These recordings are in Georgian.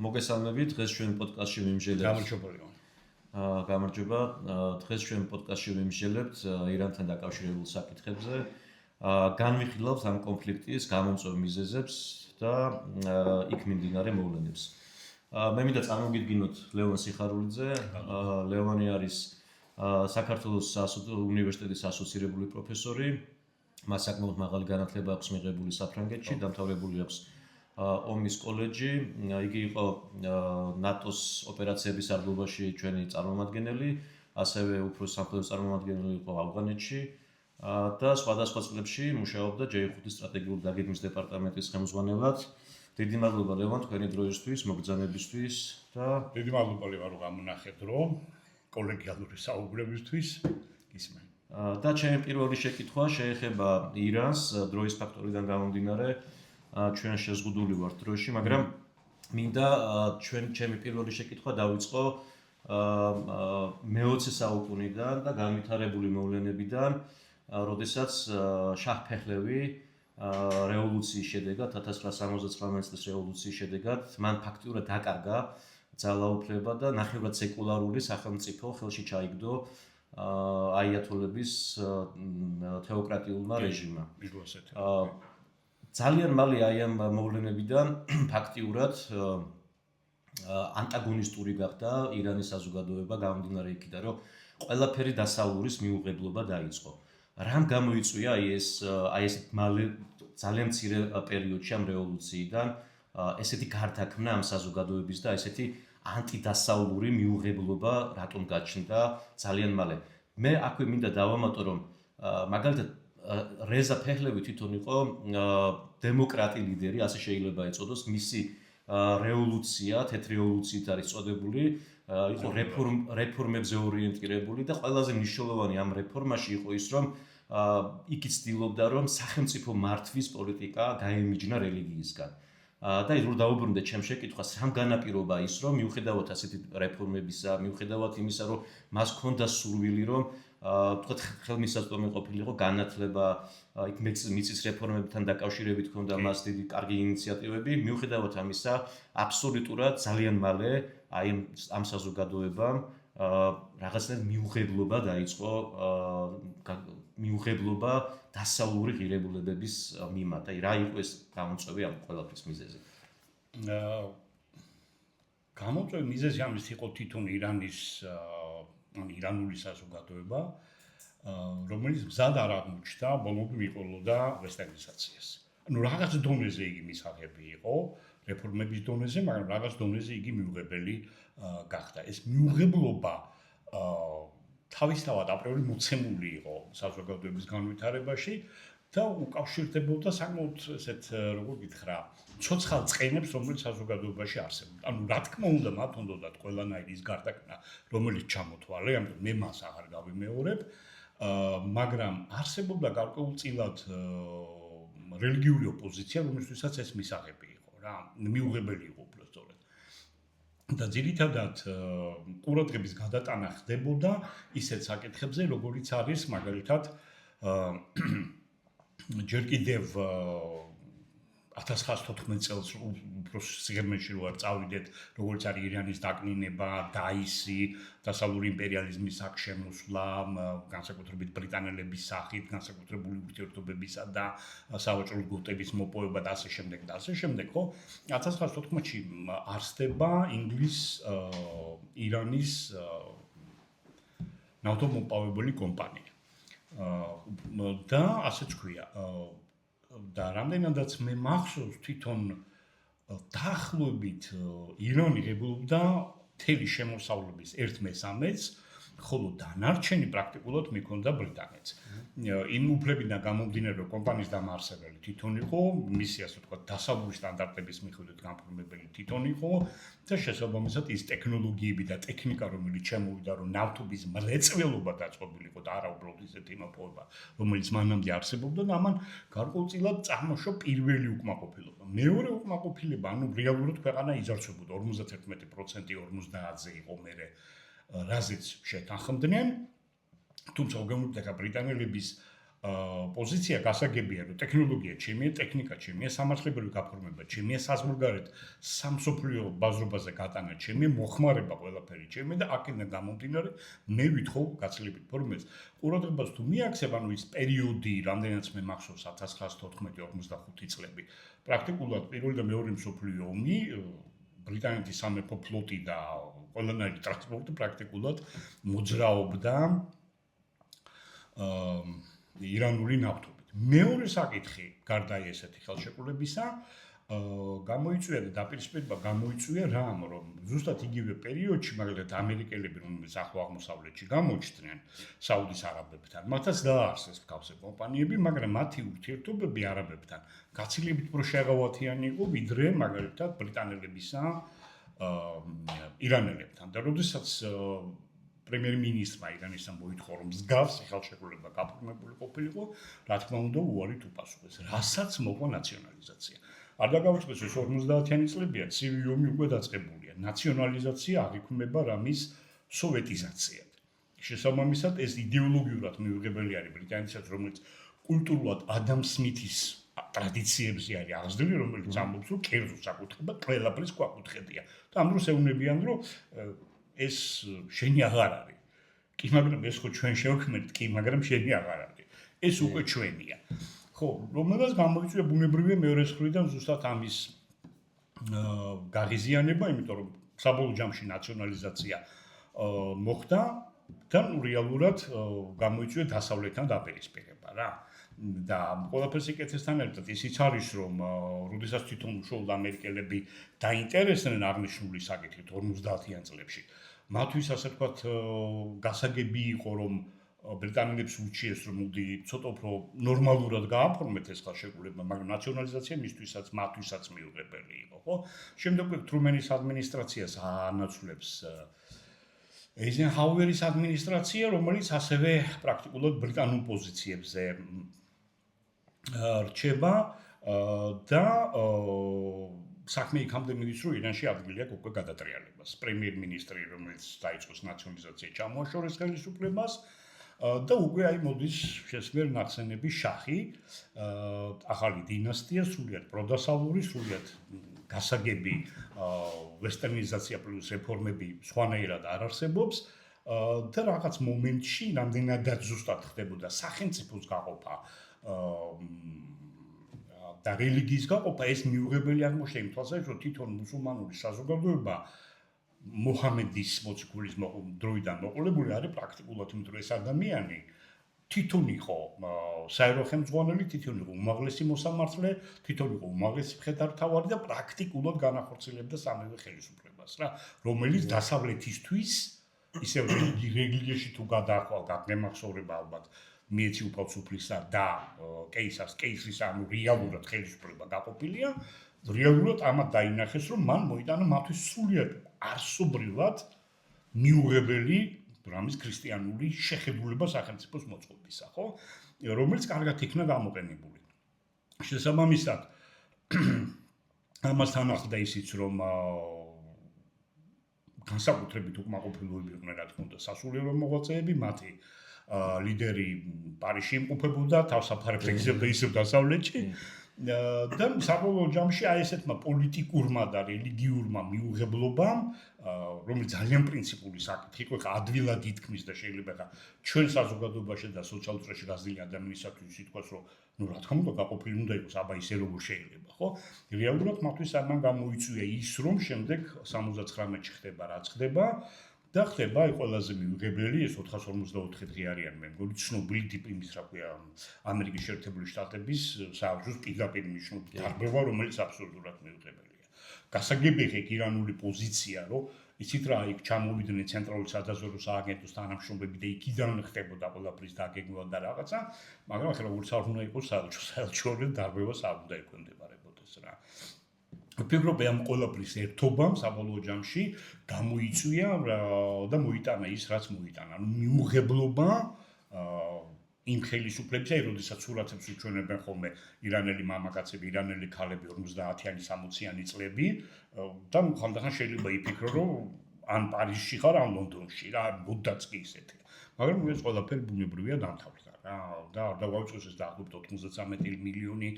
მოგესალმებით, დღეს ჩვენ პოდკასტში ვიმსჯელებთ. გამარჯობა. დღეს ჩვენ პოდკასტში ვიმსჯელებთ ირანთან დაკავშირებულ საკითხებზე. განვიხილავთ ამ კონფლიქტის გამომწვევ მიზეზებს და იქ მიმდინარე მოვლენებს. მე მინდა წარმოგიდგინოთ ლევან სიხარულიძე. ლევანი არის საქართველოს უნივერსიტეტის ასოცირებული პროფესორი. მას საკმაოდ მაღალი განათლება აქვს მიღებული საფრანგეთში, დამთავრებული აქვს ომის კოლეჯი. იგი იყო ნატოს ოპერაციების სარდლობაში ჩვენი წარმომადგენელი, ასევე უფრო სამხედრო წარმომადგენელი იყო ავღანეთში და სხვადასხვა წლებში მუშაობდა J5-ის სტრატეგიული დაგეგმვის დეპარტამენტის ხელმძღვანელად. დიდი მადლობა ლევან თქვენი დროისთვის, მოგზაურობისთვის და დიდი მადლობა ლევან რომ გამონახეთ დრო კოლეგიალური საუბრებისთვის. გისმენ. და ჩემი პირველი შეკითხვა შეეხება ირანს დროის ფაქტორიდან გამომდინარე. ჩვენ შეზღუდული ვართ დროში, მაგრამ მინდა ჩემი პირველი შეკითხვა დავიწყო მე-20 საუკუნიდან და განვითარებული მოვლენებიდან, როდესაც შაჰ ფეჰლევი რევოლუციის შედეგად 1979 წლის რევოლუციის შედეგად მან ფაქტიურად დაკარგა ძალაუფლება და ნახევრად სეკულარული სახელმწიფო ხელში ჩაიგდო აიათოლების თეოკრატიულმა რეჟიმმა. ძალიან მალე აი ამ მოვლენებიდან ფაქტიურად ანტაგონისტური გახდა ირანის საზოგადოება გამომდინარე იქიდან, რომ ყველაფერი დასავლურის მიუღებლობა დაიწყო. რამ გამოიწვია აი ეს მალე ძალიან მცირე პერიოდში ამ რევოლუციიდან ესეთი გარდაქმნა ამ საზოგადოების და ესეთი ანტიდასავლური მიუღებლობა რატომ გაჩნდა ძალიან მალე. მე აქვე მინდა დავამატო, რომ მაგალითად რეზა ფეჰლევი თვითონ იყო დემოკრატი ლიდერი, ასე შეიძლება ეწოდოს, მისი რევოლუცია, თეთრი რევოლუციით არის წოდებული, იყო რეფორმებზე ორიენტირებული და ყველაზე მნიშვნელოვანი ამ რეფორმაში იყო ის, რომ იგი ცდილობდა, რომ სახელმწიფო მართვის პოლიტიკა გაემიჯნა რელიგიისგან. და ის რო დაუბრუნდეთ ჩემ შეკითხვას, რამ განაპირობა ის, რომ მიუხედავად ასეთი რეფორმებისა, მიუხედავად იმისა, რომ მას ჰქონდა სურვილი, რომ თქვათ ხელმისაწვდომი ყოფილიყო განათლება, იქ მიწის რეფორმებთან დაკავშირებით ჰქონდა მას დიდი კარგი ინიციატივები, მიუხედავად ამისა, აბსოლუტურად ძალიან მალე აი ამ საზოგადოებამ რაღაცნაირად მიუღებლობა დაიწყო, მიუღებლობა დასავლური ღირებულებების მიმართ. აი რა იყო ეს გამომწვევი ამ ყველაფრის მიზეზი? გამომწვევი მიზეზი ამის იყო თვითონ ირანული საზოგადოება, რომელიც მზად არ აღმოჩნდა ბოლომდე მიყოლოდა ვესტერნიზაციას. რაღაც დონეზე იგი მისაღები იყო, რეფორმების დონეზე, მაგრამ რაღაც დონეზე იგი მიუღებელი გახდა. ეს მიუღებლობა თავისთავად აპრიული მოცემული იყო საზოგადოების განვითარებაში და უკავშირდებოდა საკმაოდ ესეთ როგორ გითხრა, ცოცხალ წყენებს, რომელიც საზოგადოებაში არსებობდა. რა თქმა უნდა, მათ უნდათ ყველანაირი ის გარდაქმნა, რომელიც ჩამოთვალე, ამიტომ მე მას აღარ გავიმეორებ, მაგრამ არსებობდა გარკვეულწილად რელიგიური ოპოზიცია, რომელთვისაც ეს მისაღები იყო რა, მიუღებელი იყო უბრალოდ. და ძირითადად ყურადღების გადატანა ხდებოდა ისეთ საკითხებზე, როგორიც არის მაგალითად ჯერ კიდევ 1914 წელს უფრო სიღრმეში რო არ წავიდეთ, როგორც არის ირანის დაკნინება, დაისი, დასავლური იმპერიალიზმის აქ შემოსვლა, განსაკუთრებით ბრიტანელების სახით, განსაკუთრებული ურთიერთობებისა და სავაჭრო ლგოტების მოპოვება და ასე შემდეგ და ასე შემდეგ, ხო? 1914-ში არსდება ინგლիս-ირანის ნავთობმოპოვებელი კომპანია. და ასეც ქვია და რამდენადაც მე მახსოვს თვითონ დაახლოებით ირანი ღებულობდა მთელი შემოსავლების 1/3-ს, ხოლო დანარჩენი პრაქტიკულად მიქონდა ბრიტანეთს. იმ უფლებიდან გამომდინარე, რომ კომპანიის დამაარსებელი თვითონ იყო, მისი ასე ვთქვათ, დასავლური სტანდარტების მიხედვით განფორმებელი თვითონ იყო და შესაბამისად ის ტექნოლოგიები და ტექნიკა, რომელიც შემოვიდა, რომ ნავთობის მრეწველობა დაწყობილიყო და არა უბრალოდ ისეთი მოპოვება, რომელიც მანამდე არსებობდა და ამან გარკვეულწილად წარმოშო პირველი უკმაყოფილება. მეორე უკმაყოფილება, ანუ რეალურად ქვეყანა იძარცვებოდა 51% 50-ზე იყო მერე რაზეც შეთანხმდნენ, თუმცა უგემრთვით ბრიტანელების პოზიცია გასაგებია, რომ ტექნოლოგია ჩემია, ტექნიკა ჩემია, სამართლებრივი გაფორმება ჩემია, საზღვარგარეთ სამსოფლიო ბაზრობაზე გატანა ჩემია, მოხმარება ყველაფერი ჩემია და აქედან გამომდინარე მე ვითხოვ გაცილებით ფორმებს. ყურადღებას თუ მიაქცევ, ანუ ის პერიოდი, რამდენიც მე მახსოვს 1914-45 წლები, პრაქტიკულად პირველი და მეორე მსოფლიო ომი, ბრიტანეთის სამეფო ფლოტი და ყველანაირი ტრანსპორტი პრაქტიკულად მოძრაობდა ირანული ნავთობით. მეორე საკითხი, გარდა ესეთი ხელშეკრულებისა, გამოიწვია და დაპირისპირება გამოიწვია რამ, რომ ზუსტად იგივე პერიოდში, მაგალითად ამერიკელები, რომლებიც ახლო აღმოსავლეთში გამოჩნდნენ საუდის არაბებთან, მათაც დააარსეს მსგავსი კომპანიები, მაგრამ მათი ურთიერთობები არაბებთან გაცილებით უფრო შეღავათიანი იყო, ვიდრე მაგალითად ბრიტანელებისა ირანელებთან. და როდესაც პრემიერ-მინისტრმა ირანისთან მოითხოვა, რომ მსგავსი ხელშეკრულება გაფორმებული ყოფილიყო, რა თქმა უნდა, უარით უპასუხეს, რასაც მოყვა ნაციონალიზაცია. არ დაგავიწყდეს, ეს 50-იანი წლებია, ცივი ომი უკვე დაწყებულია. ნაციონალიზაცია აღიქმება რამის სოვეტიზაციად. შესაბამისად, ეს იდეოლოგიურად მიუღებელი არის ბრიტანეთსაც, რომელიც კულტურულად ადამ სმითის ტრადიციებზე არის აღზრდილი, რომელიც ამბობს, რომ კერძო საკუთრება ყველაფრის გვაკუთხედია. და ამ დროს ეუბნებიან, რომ ეს შენი აღარ არის. კი, მაგრამ ეს ხო ჩვენ შევქმნით, კი, მაგრამ შენი აღარ არის. ეს უკვე ჩვენია. ხო, რომელსაც გამოიწვია ბუნებრივია მეორე მხრიდან ზუსტად ამის გაღიზიანება, იმიტომ რომ საბოლოო ჯამში ნაციონალიზაცია მოხდა და რეალურად გამოიწვია დასავლეთთან დაპირისპირება რა. და ყველაფერს იკეთესთან ერთად ისიც არის, რომ როდესაც თვითონ უშუალოდ ამერიკელები დაინტერესდნენ აღნიშნული საკითხით 50-იან წლებში, მათთვის ასე ვთქვათ გასაგები იყო, რომ ბრიტანელებს ურჩიეს, რომ მოდი ცოტა უფრო ნორმალურად გააფორმეთ ეს ხელშეკრულება, მაგრამ ნაციონალიზაცია მათთვისაც მიუღებელი იყო, ხო? შემდეგ ტრუმენის ადმინისტრაციას ანაცვლებს ეიზენჰაუერის ადმინისტრაცია, რომელიც ასევე პრაქტიკულად ბრიტანულ პოზიციებზე რჩება და საქმე იქამდე მიდის, რომ ირანში ადგილი აქვს უკვე გადატრიალებას. პრემიერ-მინისტრი, რომელიც დაიწყოს ნაციონალიზაცია, ჩამოაშორეს ხელისუფლებას და უკვე აი მოდის შესმერ ნახსენები შაჰი, ახალი დინასტია, სრულიად პროდასავლური, სრულიად გასაგები ვესტერნიზაცია პლუს რეფორმები სხვანაირად არ არსებობს და რაღაც მომენტში რამდენადაც ზუსტად ხდებოდა სახელმწიფოს გაყოფა და რელიგიის გაყოფა, ეს მიუღებელი აღმოჩნდა იმ თვალსაზრისით, რომ თვითონ მუსულმანური საზოგადოება მოჰამედის მოციქულის დროიდან მოყოლებული არის პრაქტიკულად, იმიტომ რომ ეს ადამიანი თვითონ იყო საერო ხელმძღვანელი, თვითონ იყო უმაღლესი მოსამართლე, თვითონ იყო უმაღლესი მხედართმთავარი და პრაქტიკულად განახორციელებდა სამივე ხელისუფლებას რა, რომელიც დასავლეთისთვის ისევ რელიგიაში თუ გადაახვალ, გაგემახსოვრება ალბათ მიეცი უფალსუფლისა და კეისრის ანუ რეალურად ხელისუფლება გაყოფილია, რეალურად ამათ დაინახეს, რომ მან მოიტანა მათთვის სრულიად არსობრივად მიუღებელი რამის ქრისტიანული შეხედულება სახელმწიფოს მოწყობისა, ხო? რომელიც კარგად იქნა გამოყენებული. შესაბამისად, ამასთან ახლდა ისიც, რომ განსაკუთრებით უკმაყოფილოები იყვნენ, რა თქმა უნდა, სასულიერო მოღვაწეები, მათი ლიდერი პარიზში იმყოფებოდა, თავსაფარებს ეკრძალდა ისევ დასავლეთში. და საბოლოო ჯამში აი ესეთმა პოლიტიკურმა და რელიგიურმა მიუღებლობამ, რომელიც ძალიან პრინციპული საკითხი იყო, ადვილად ითქმის და შეიძლება ჩვენ საზოგადოებაში და სოციალურ წრეში გაზრდილი ადამიანისათვის ითქვას, რომ ნუ რა თქმა უნდა გაყოფილი უნდა იყოს, აბა ისე როგორ შეიძლება, ხო? რეალურად მათთვის ამან გამოიწვია ის, რომ შემდეგ 79-ში ხდება რაც ხდება და ხდება აი ყველაზე მიუღებელი ეს 454 დღე არიან მე მგონი ცნობილი დიპლომის რა ქვია ამერიკის შეერთებული შტატების საერთოს პირდაპირ ნიშნული დარბევა, რომელიც აბსოლუტურად მიუღებელია. გასაგებია ირანული პოზიცია, რომ იცით რა, იქ ჩამოვიდნენ ცენტრალური სადაზვერვო სააგენტოს თანამშრომლები და იქიდან ხდებოდა ყველაფრის დაგეგმვა და რაღაცა, მაგრამ ახლა როგორც არ უნდა იყოს საელჩოური დარბევას არ უნდა ექვემდებარებოდეს რა. ვფიქრობ, ამ ყველაფრის ერთობამ საბოლოო ჯამში გამოიწვია და მოიტანა ის, რაც მოიტანა. ანუ მიუღებლობა იმ ხელისუფლებისა, როდესაც სურათებს უჩვენებენ ხოლმე ირანელი მამაკაცები, ირანელი ქალები 50-იანი 60-იანი წლები და ხანდახან შეიძლება იფიქრო, რომ ან პარიზში ხარ, ან ლონდონში რა, მუდაც კი ისეთია. მაგრამ ეს ყველაფერი ბუნებრივია დამთავრდა რა. რა და არ დავაუწყოს ეს დაახლოებით 93 მილიონი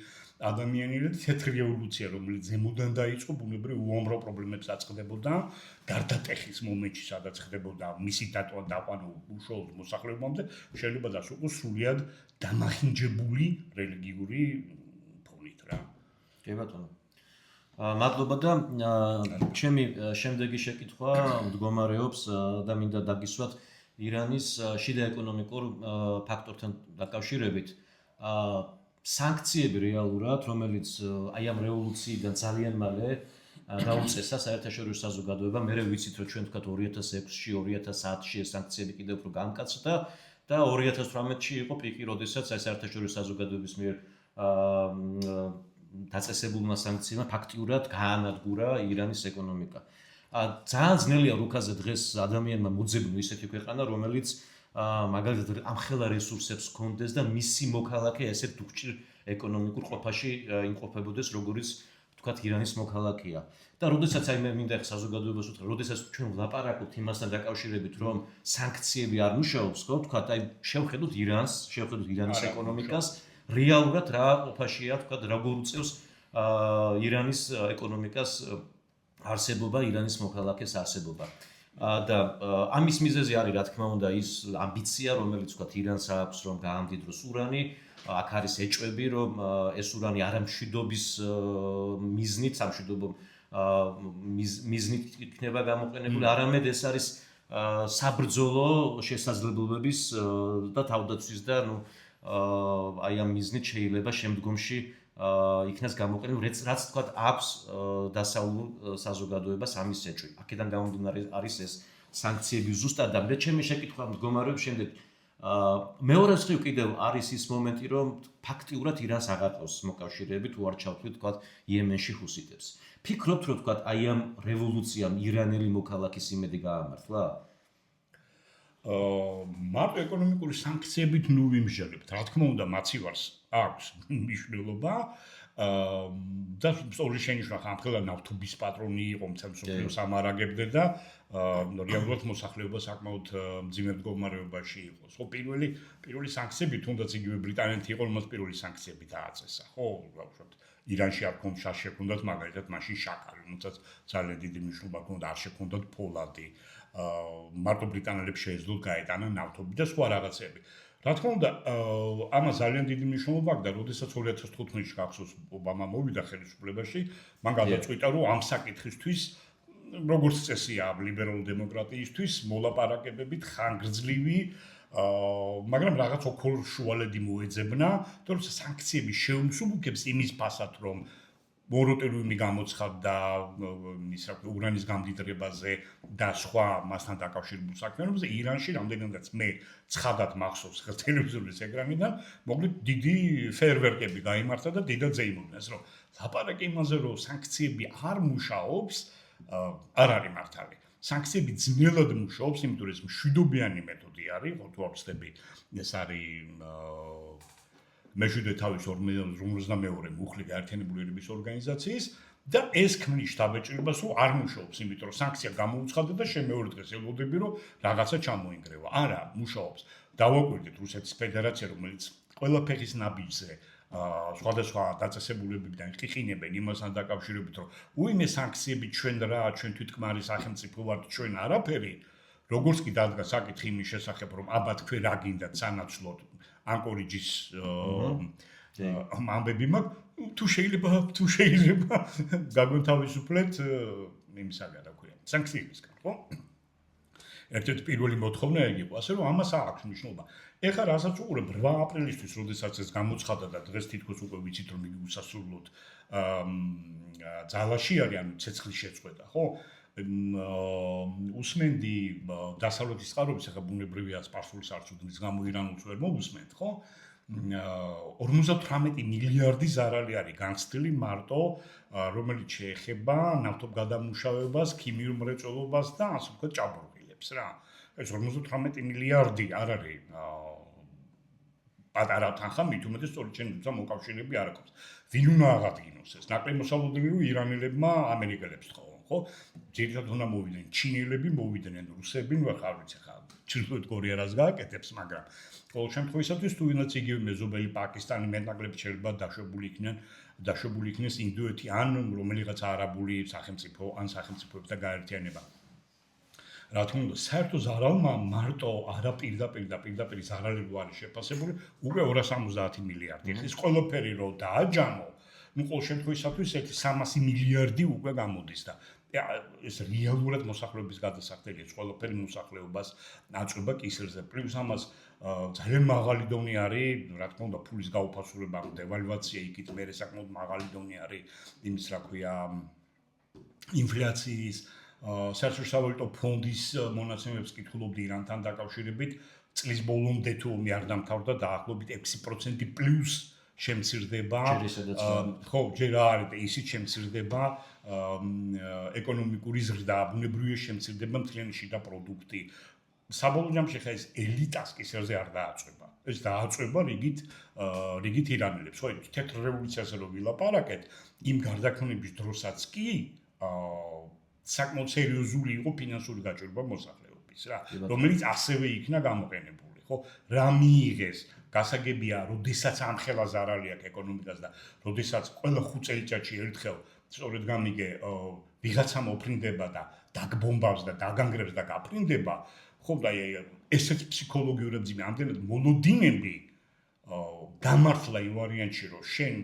ადამიანი და თეთრი რევოლუცია რომელიც ზემოდან დაიწყო ბუნებრივ უამრავ პრობლემებს აწყდებოდა გარდატეხის მომენტში სადაც ხდებოდა მისი დაყვანა უშუალოდ მოსახლეობამდე შეიძლება დასრულოს სრულად დამახინჯებული რელიგიური ფონით რა კი ბატონო მადლობა და ჩემი შემდეგი შეკითხვა მდგომარეობს და მინდა დაგისვათ ირანის შიდა ეკონომიკურ ფაქტორთან დაკავშირებით სანქციები რეალურად რომელიც აი ამ რევოლუციიდან ძალიან მალე დაუწესა საერთაშორისო საზოგადოება მე ვიცით რომ ჩვენ თქვათ 2006-ში 2010-ში ეს სანქციები კიდევ უფრო გამკაცდა და 2018-ში იყო პიკი როდესაც აი საერთაშორისო საზოგადოების მიერ დაწესებულმა სანქციებმა ფაქტიურად გაანადგურა ირანის ეკონომიკა. ძალიან ძნელია რუკაზე დღეს ადამიანმა მოძებნო ისეთი ქვეყანა, რომელიც მაგალითად ამხელა რესურსებს ჰქონდეს და მისი მოქალაქე ესეთ დუხჭირ ეკონომიკურ ყოფაში იმყოფებოდეს, როგორც თქვათ ირანის მოქალაქეა. და როდესაც აი მე მინდა ახლა საზოგადოებას ვუთხრა, როდესაც ჩვენ ვლაპარაკობთ იმასთან დაკავშირებით, რომ სანქციები არ მუშაობს, ხო, თქვათ აი შევხედოთ ირანს, შევხედოთ ირანის ეკონომიკას რეალურად რა ყოფაშია, თქვა როგორ უწევს ირანის ეკონომიკას არსებობა, ირანის მოქალაქეს არსებობა. და ამის მიზეზი არის რა თქმა უნდა ის ამბიცია, რომელიც თქვა ირანს აქვს, რომ გაამდიდროს ურანი, აქ არის ეჭვები, რომ ეს ურანი არამშვიდობის მიზნით, სამშვიდობო მიზნით იქნება გამოყენებული, არამედ ეს არის საბრძოლო შესაძლებლობების და თავდაცვის და ნუ აი ამ მიზნით შეიძლება შემდგომში იქნას გამოყენებული რაც თქვა აქვს დასავლურ საზოგადოებას ამის ეჭვი. აქედან გამომდინარე არის ეს სანქციები ზუსტად და მე ჩემი შეკითხვა მდგომარეობს შემდეგ მეორე მხრივ კიდევ არის ის მომენტი რომ ფაქტიურად ირანს აღარყევს მოკავშირეები თუ არ ჩავთვლით თქვა იემენში ჰუსიტებს. ფიქრობთ რომ თქვა აი ამ რევოლუციამ ირანელი მოქალაქის იმედი გაამართლა? მარტო ეკონომიკური სანქციებით ნუ ვიმსჯელებთ. რა თქმა უნდა, მაცივარს აქვს მნიშვნელობა. და სწორი შენიშვნა ხამხელა ნავთობის პატრონი იყო, მსოფლიოს ამარაგებდა და რეალურად მოსახლეობა საკმაოდ მძიმე მდგომარეობაში იყო. ხო, პირველი სანქციები, თუნდაც იგივე ბრიტანეთი იყო, რომელსაც პირველი სანქციები დააწესა. ხო, ვთქვათ, ირანში არ შექონდათ მაგალითად მაშინ შაქარი, რომელსაც ძალიან დიდი მნიშვნელობა ჰქონდა, არ შექონდათ ფოლადი. მარტო ბრიტანელებს შეეძლოთ გაეტანან ნავთობი და სხვა რაღაცები. რა თქმა უნდა, ამას ძალიან დიდი მნიშვნელობა აქვს და როდესაც 2015-ში გახსოვს ობამა მოვიდა ხელისუფლებაში, მან გადაწყვიტა, რომ ამ საკითხისთვის როგორც წესია ლიბერალურ დემოკრატიისთვის მოლაპარაკებებით ხანგრძლივი მაგრამ რაღაც ოქროს შუალედი მოეძებნა, რომ სანქციები შეუმსუბუქებს იმის ფასად, რომ მოროტელუიმი გამოცხადდა ის რა ქვია ურანის გამდიდრებაზე და სხვა მასთან დაკავშირებულ საქმიანობაზე ირანში რამდენადაც მე ცხადად მახსოვს ტელევიზორის ეკრანიდან მოკლედ დიდი ფეერვერკები გაიმართა და დიდად ზეიმობდნენ რომ ლაპარაკი იმაზე რომ სანქციები არ მუშაობს არ არის მართალი სანქციები ძნელად მუშაობს იმიტომ რომ ეს მშვიდობიანი მეთოდი არის ხო თუ არ ვცდები ეს არის მეშვიდე თავის 52 მუხლი გაერთიანებული ერების ორგანიზაციის და ეს ქმნის შთაბეჭდილებას რომ არ მუშაობს იმიტომ რომ სანქცია გამოუცხადდა და შემეორე დღეს ელოდები რომ რაღაცა ჩამოინგრევა არა მუშაობს დავაკვირდით რუსეთის ფედერაცია რომელიც ყველა ფეხის ნაბიჯზე სხვადასხვა დაწესებულებებიდან ყიყინებენ იმასთან დაკავშირებით რომ უიმე სანქციები ჩვენ რა ჩვენ თვითკმარი სახელმწიფო ვართ ჩვენ არაფერი როგორც კი დადგა საკითხი იმის შესახებ რომ აბა თქვენ რა გინდათ სანაცვლოდ ანკორიჯის ამბები მაქვს თუ შეიძლება გაგვთავისუფლეთ იმისაგან რა ქვია სანქციებისგან ხო ერთ-ერთი პირველი მოთხოვნა ეგ იყო ასე რომ ამას აქვს მნიშვნელობა ეხლა რასაც უყურებ 8 აპრილისთვის როდესაც ეს გამოცხადდა და დღეს თითქოს უკვე ვიცით რომ იგი უსასრულოდ ძალაში არის ანუ ცეცხლის შეწყვეტა ხო უსმენდი დასავლეთის წყაროების ახლა ბუნებრივია სპარსულის არც უდრის გამო ირანულს ვერ მოусმენთ ხო 58 მილიარდი ზარალი არის განგსტილი მარტო რომელიც შეეხება ნავთობგადამუშავებას, ქიმიურ მრეწველობას და ასე ვთქვათ ჭაბურღილებს რა ეს 58 მილიარდი არ არის პატარა თანხა მით უმეტეს სწორედ ჩვენ თუმცა მოკავშირეები არ აქვს ვინ უნდა აღადგინოს ეს ნაკლებ მოსალოდნელი რომ ირანელებმა ამერიკელებს თხოვო ხო? ძირითადად უნდა მოვიდნენ ჩინელები, მოვიდნენ რუსები, ნუ ახლა არ ვიცი ხა ჩრდილოეთ კორეას გააკეთებს, მაგრამ ყოველ შემთხვევაში თუ ვინაც იგივე მეზობელი პაკისტანი მეტნაკლებად შეიძლება დაშვებული იქნეს ინდოეთი ან რომელიღაც არაბული სახელმწიფო ან სახელმწიფოებთან გაერთიანება. რა თქმა უნდა, საერთო ზარალმა მარტო არა პირდაპირ ზარალები არის შეფასებული უკვე 270 მილიარდი. ეს ყველაფერი რო დააჯამო, ნუ ყოველ შემთხვევაში ერთი 300 მილიარდი უკვე გამოდის და ეს რეალურად მოსახლეობის გადასახდელია, ყველაფერი მოსახლეობას აწვება კისერზე. პლუს ამას ძალიან მაღალი დონე არის, რა თქმა უნდა, ფულის გაუფასურება, დევალვაცია იქით მერე საკმაოდ მაღალი დონე არის იმის, რა ქვია, ინფლაციის საერთაშორისო ფონდის მონაცემებს კითხულობდი ირანთან დაკავშირებით, წლის ბოლომდე თუ ომი არ დამთავრდა, დაახლოებით 6% პლუს შემცირდება. ხო, ჯერ არის და ისიც შემცირდება ეკონომიკური ზრდა, ბუნებრივია შემცირდება მთლიანი შიდა პროდუქტი. საბოლოო ჯამში ხა ეს ელიტას კისერზე არ დააწვება. ეს დააწვება რიგით ირანელებს. ხო, თეთრ რევოლუციაზე რო ვილაპარაკეთ, იმ გარდაქმნების დროსაც კი საკმაოდ სერიოზული იყო ფინანსური გაჭირვება მოსახლეობის, რა, რომელიც ასევე იქნა გამოყენებული, ხო? რა მიიღეს? გასაგებია, როდესაც ამხელა ზარალი აქვს ეკონომიკას და როდესაც ყველა 5 წელიწადში ერთხელ სწორედ გამიგე ვიღაცა მოფრინდება და დაგბომბავს და დაგანგრევს და გაფრინდება, ხო და ესეც ფსიქოლოგიურად ძიმე, ამდენად მონოდინები გამართლა იმ ვარიანტში, რომ შენ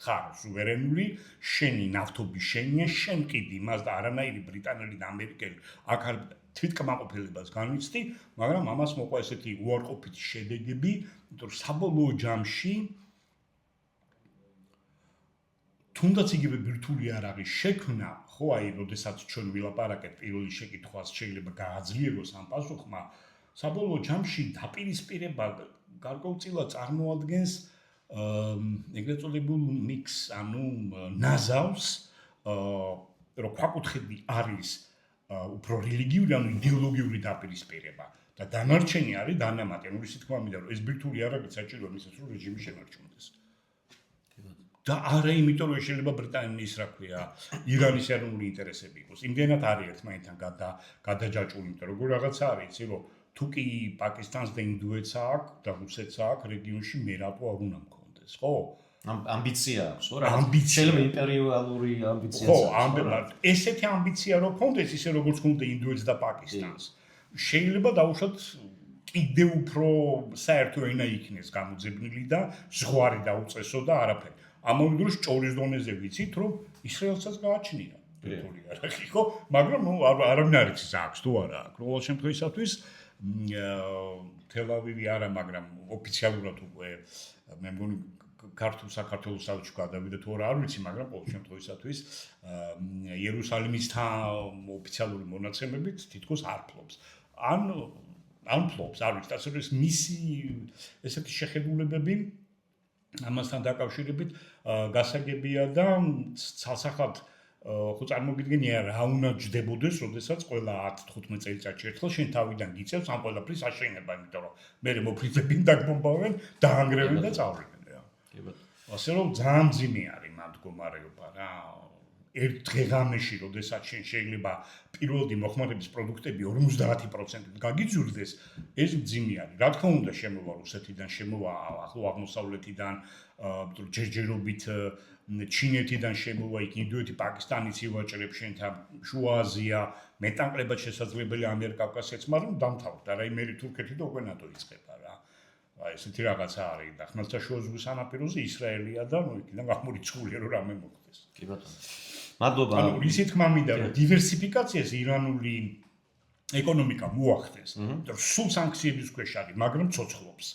ხარ სუვერენული, შენი ნავთობი შენია, შენ ყიდი მას და არანაირი ბრიტანელი და ამერიკელი აქ არ თვითკმაყოფილებას განვიცდი, მაგრამ ამას მოყვა ესეთი უარყოფითი შედეგები, იმიტომ რომ საბოლოო ჯამში თუნდაც იგივე ბირთვული იარაღის შექმნა, ხო, აი, როდესაც ჩვენ ვილაპარაკეთ პირველი შეკითხვას შეიძლება გააძლიეროს ამ პასუხმა, საბოლოო ჯამში დაპირისპირება გარკვეულწილად წარმოადგენს ეგრეთ წოდებულ მიქს, ანუ ნაზავს, რომ ქვაკუთხედი არის უფრო რელიგიური, ანუ იდეოლოგიური დაპირისპირება და დანარჩენი არის დანამატი. ანუ ისე თქვა მინდა, რომ ეს ბირთვული იარაღი საჭიროა მისას, რომ რეჟიმი შემარჩუნდეს. და არა იმიტომ, რომ შეიძლება ბრიტანეთის, რა ქვია, ირანის ეროვნული ინტერესები იყოს. იმდენად არის ერთმანეთთან გადაჯაჭვული, იმიტომ რომ რაღაცა არის, იცი, რომ თუ კი პაკისტანს და ინდოეთს აქვს და რუსეთს აქვს რეგიონში მე რატო არ უნდა მქონდეს, ხო? ამბიცია აქვს, ხო? შეიძლება იმპერიალური ამბიციაც აქვს. ხო, ესეთი ამბიცია რო ქონდეს, ისე როგორც ქონდა ინდოეთს და პაკისტანს. შეიძლება დაუშვათ კიდევ უფრო საერთო ენა იქნეს გამოძებნილი და ზღვარი დაუწესო და არაფერი. ამავე დროს ჭორის დონეზე ვიცით, რომ ისრაელსაც გააჩნია ბირთვული იარაღი, ხო? მაგრამ ნუ არავინ არ იცის აქვს თუ არა აქვს. ყოველ შემთხვევისათვის თელ-ავივი არა, მაგრამ ოფიციალურად უკვე მე მგონი ქართულ საქართველოს საუთში გადავიდა თუ არა არ ვიცი, მაგრამ ყოველ შემთხვევისათვის იერუსალიმის ოფიციალური მონაცემებით თითქოს არ ფლობს. ან ფლობს, არ ვიცი, ასე რომ ეს მისი ესეთი შეხედულებები ამასთან დაკავშირებით გასაგებია და ცალსახად ხო წარმოგიდგენია რა უნდა ჯდებოდეს, როდესაც ყველა 10-15 წელიწადში ერთხელ შენ თავიდან გიწევს ამ ყველაფრის აშენება, იმიტომ რომ მე მოფრინდებიან, დაგბომბავენ, დაანგრევენ და წავლებენ რა. ასე რომ ძალიან მძიმე არის ამ მდგომარეობა რა. ერთ დღეღამეში, როდესაც შენ შეიძლება პირველადი მოხმარების პროდუქტები 50% გაგიძვირდეს, ეს მძიმე არის. რა თქმა უნდა, შემოვა რუსეთიდან, შემოვა ახლო აღმოსავლეთიდან, ჯერჯერობით ჩინეთიდან შემოვა, იქ ინდოეთი, პაკისტანიც ივაჭრებს შენთან, შუა აზია, მეტანკლებად შესაძლებელია ამიერკავკასიაც, მაგრამ დამთავრდა რა, იმერი თურქეთი და უკვე ნატო იწყება რა. აი ესეთი რაღაცა არის და ხმელთაშუა ზღვის სანაპიროზე ისრაელია და ნუ იქიდან გამორიცხულია რომ რამე მოხდეს. კი ბატონო. მადლობა. ანუ ისე თქმა მინდა რომ დივერსიფიკაციას ირანული ეკონომიკა მოახდენს, რომ სულ სანქციების ქვეშ არის, მაგრამ ცოცხლობს.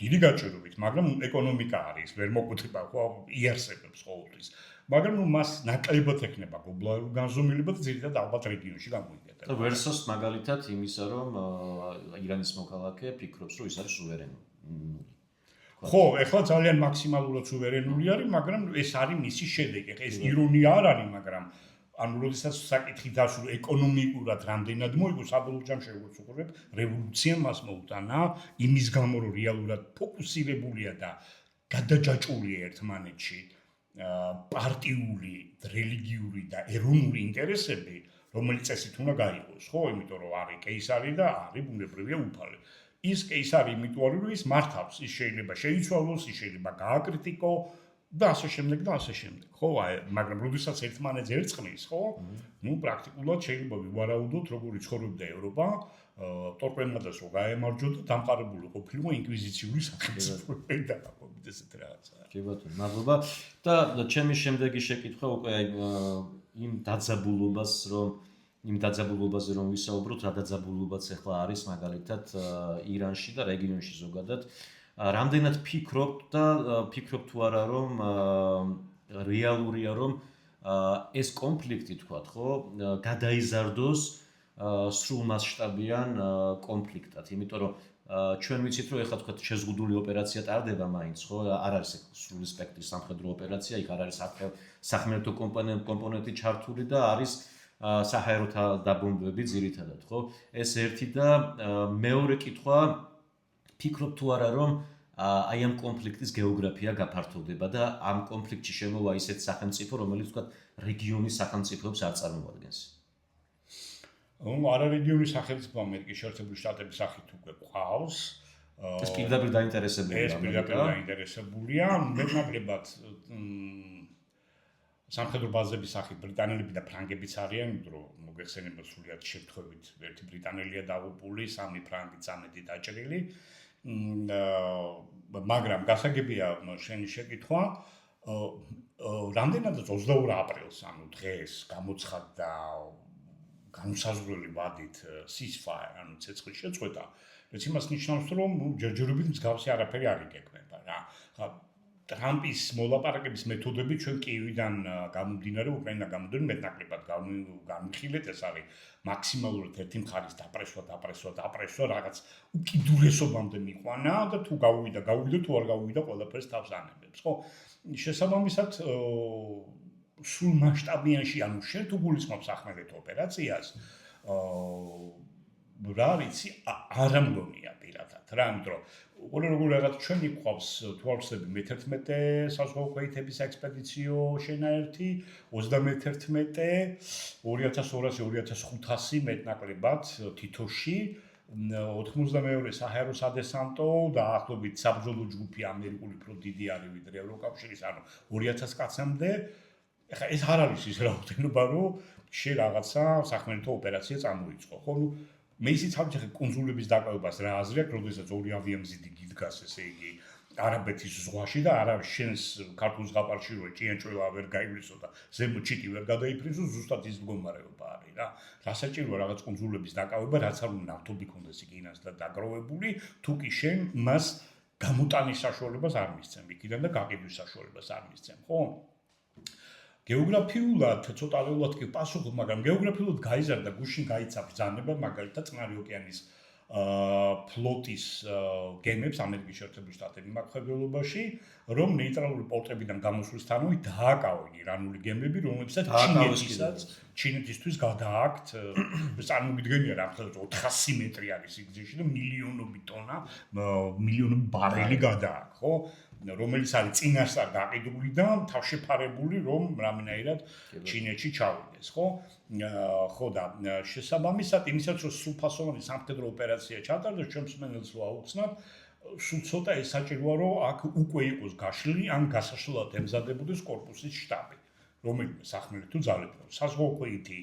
დიდი გაჭირვებით, მაგრამ ეკონომიკა არის, ვერ მოკვდება, ხო, იარსებებს ყოველთვის. მაგრამ ნუ მას ნაკლებად ექნება გლობალური განზომილება და ძირითადად ალბათ რეგიონში გამოიგეთა. და ვერსოს მაგალითად იმისა, რომ ირანის მოქალაქე ფიქრობს, რომ ის არის სუვერენული. ხო, ეხლა ძალიან მაქსიმალურად სუვერენული არის, მაგრამ ეს არის მისი შედეგი. ეს ირონია არ არის, მაგრამ ანუ როდესაც საკითხი დასრულდა ეკონომიკურად რამდენად მოიგო საბოლოო ჯამში როგორც უყურებ, რევოლუცია მას მოუტანა იმის გამო, რომ რეალურად ფოკუსირებულია და გადაჯაჭვულია ერთმანეთში პარტიული, რელიგიური და ეროვნული ინტერესები, რომელიც წესით უნდა გაიყოს, ხო? იმიტომ რომ არის კეისარი და არის ბუნებრივია უფალი. ის კეისარი იმიტომ არის, რომ ის მართავს, ის შეიძლება შეიცვალოს, ის შეიძლება გააკრიტიკო და ასე შემდეგ და ასე შემდეგ, ხო? მაგრამ როდესაც ერთმანეთს ერწყმის, ხო? ნუ პრაქტიკულად შეიძლება ვივარაუდოთ, როგორი ცხოვრობდა ევროპა, ტორპედმადას რო გაემარჯვოდა, დამყარებული ყოფილიყო ინკვიზიციური სახელმწიფოები და დაყობით ესეთ რაღაცა. კი ბატონო, მადლობა. და ჩემი შემდეგი შეკითხვა უკვე იმ დაძაბულობაზე რომ ვისაუბროთ, რა დაძაბულობაც ახლა არის მაგალითად ირანში და რეგიონში ზოგადად. რამდენად ფიქრობ თუ არა რომ რეალურია რომ ეს კონფლიქტი თქვათ, ხო, გადაიზარდოს სრულმასშტაბიან კონფლიქტად, იმიტომ რომ ჩვენ ვიცით რომ ეხლა თქვათ შეზღუდული ოპერაცია ტარდება მაინც, ხო, არ არის სრული სპექტრის სამხედრო ოპერაცია, იქ არ არის სახმელეთო კომპონენტი ჩართული და არის საჰაერო დაბომბვები ძირითადად, ხო? ეს ერთი და მეორე კითხვა ფიქრობ თუ არა რომ აი ამ კონფლიქტის გეოგრაფია გაფართოვდება და ამ კონფლიქტში შემოვა ისეთ სახელმწიფო, რომელიც თქვათ რეგიონის სახელმწიფოებს არ წარმოადგენს. არა რეგიონის სახელმწიფო ამერიკის შეერთებული შტატების სახით უკვე ყავს. ეს პირდაპირ დაინტერესებულია. ეს პირდაპირ დაინტერესებულია, მეტნაკლებად სამხედრო ბაზების სახით ბრიტანელები და ფრანგებიც არიან, იმიტომ რომ მოგეხსენება სრულიად შემთხვევით ერთი ბრიტანელია დაღუპული, 3 ფრანგი წამედი დაჭრილი. მაგრამ გასაგებია შენი შეკითხვა, რამდენადაც 22 აპრილს, ანუ დღეს გამოცხადდა განუსაზღვრელი ვადით ceasefire, ანუ ცეცხლის შეწყვეტა, რაც იმას ნიშნავს, რომ ჯერჯერობით მსგავსი არაფერი არ იგეგმება რა. ტრამპის მოლაპარაკების მეთოდები ჩვენ კიევიდან გამომდინარე, უკრაინიდან გამომდინარე მეტნაკლებად განვიხილეთ, ეს არის მაქსიმალურად ერთი მხარის დაპრესვა, რაღაც უკიდურესობამდე მიყვანა და თუ გავუვიდა, თუ არ გავუვიდა, ყველაფერს თავს ანებებს, ხო? შესაბამისად, სულ მასშტაბიანში, ანუ შენ თუ გულისხმობ სახმელეთო ოპერაციას, რა ვიცი, არ ამგონია პირადად, რა, იმიტომ რომ როგორ რაღაც ჩვენი ყავს თვალსები მე-11 საზღვაო ქვეითების ექსპედიციო შენაერთი 31 2200-2500 მეტნაკლებად თითოში 92 საჰაერო სადესანტო და ახლობით საბრძოლო ჯგუფი ამერიკული უფრო დიდი არის ვიდრე ევროკავშირის, ანუ 2000 კაცამდე. ეხლა ეს არ არის ის რაოდენობა, რომ შე რაღაცა სახმელეთო ოპერაცია წამოიწყო, ხო? ნუ მე ისიც ავჭერე კონსულების დაკავებას რა აზრი აქვს, როდესაც ორი ავიამზიდი გიდგას, ესე იგი, არაბეთის ზღვაში და არა შენს ქართულ ზღვაპარკში რო ჭიანჭველა ვერ გაივლისო და ზემო ჩიტი ვერ გადაიფრიზო, ზუსტად ის მდგომარეობა არის რა. რასაჭიროა რაღაც კონსულების დაკავება, რაც არ უნდა ნავთობი კონდეს იქინას და დაგროვებული, თუ კი შენ მას გამოტანის საშუალებას არ მისცემ იქიდან და გაყიდვის საშუალებას არ მისცემ, ხო? გეოგრაფიულად ცოტალეულად კი პასუხობ, მაგრამ გეოგრაფიულად გაიზარდა გუშინ გაიცა ბრძანება მაგალითად წყნარი ოკეანის ფლოტის გემებს ამერიკის შეერთებული შტატების მახლობლობაში, რომ ნეიტრალური პორტებიდან გამოსვლისთანავე დააკავონ ირანული გემები, რომლებსაც ჩინეთისთვის გადააქვთ, წარმოგიდგენია რა, 400 მეტრი არის სიგრძეში და მილიონობით ტონა, მილიონობით ბარელი გადააქვთ, ხო? რომელიც არის წინასწარ გაყიდული და თავშეფარებული, რომ რამენაირად ჩინეთში ჩავიდეს, ხო? ხო და შესაბამისად, იმისაც რომ სრულფასოვანი სამხედრო ოპერაცია ჩატარდეს, ჩვენ მსმენელს რო აუხსნათ, სულ ცოტა ეს საჭიროა, რომ აქ უკვე იყოს გაშლილი, ან გასაშლელად ემზადებოდეს კორპუსის შტაბი, რომელიმე სახმელეთო ძალებთან. საზღვაო ქვეითი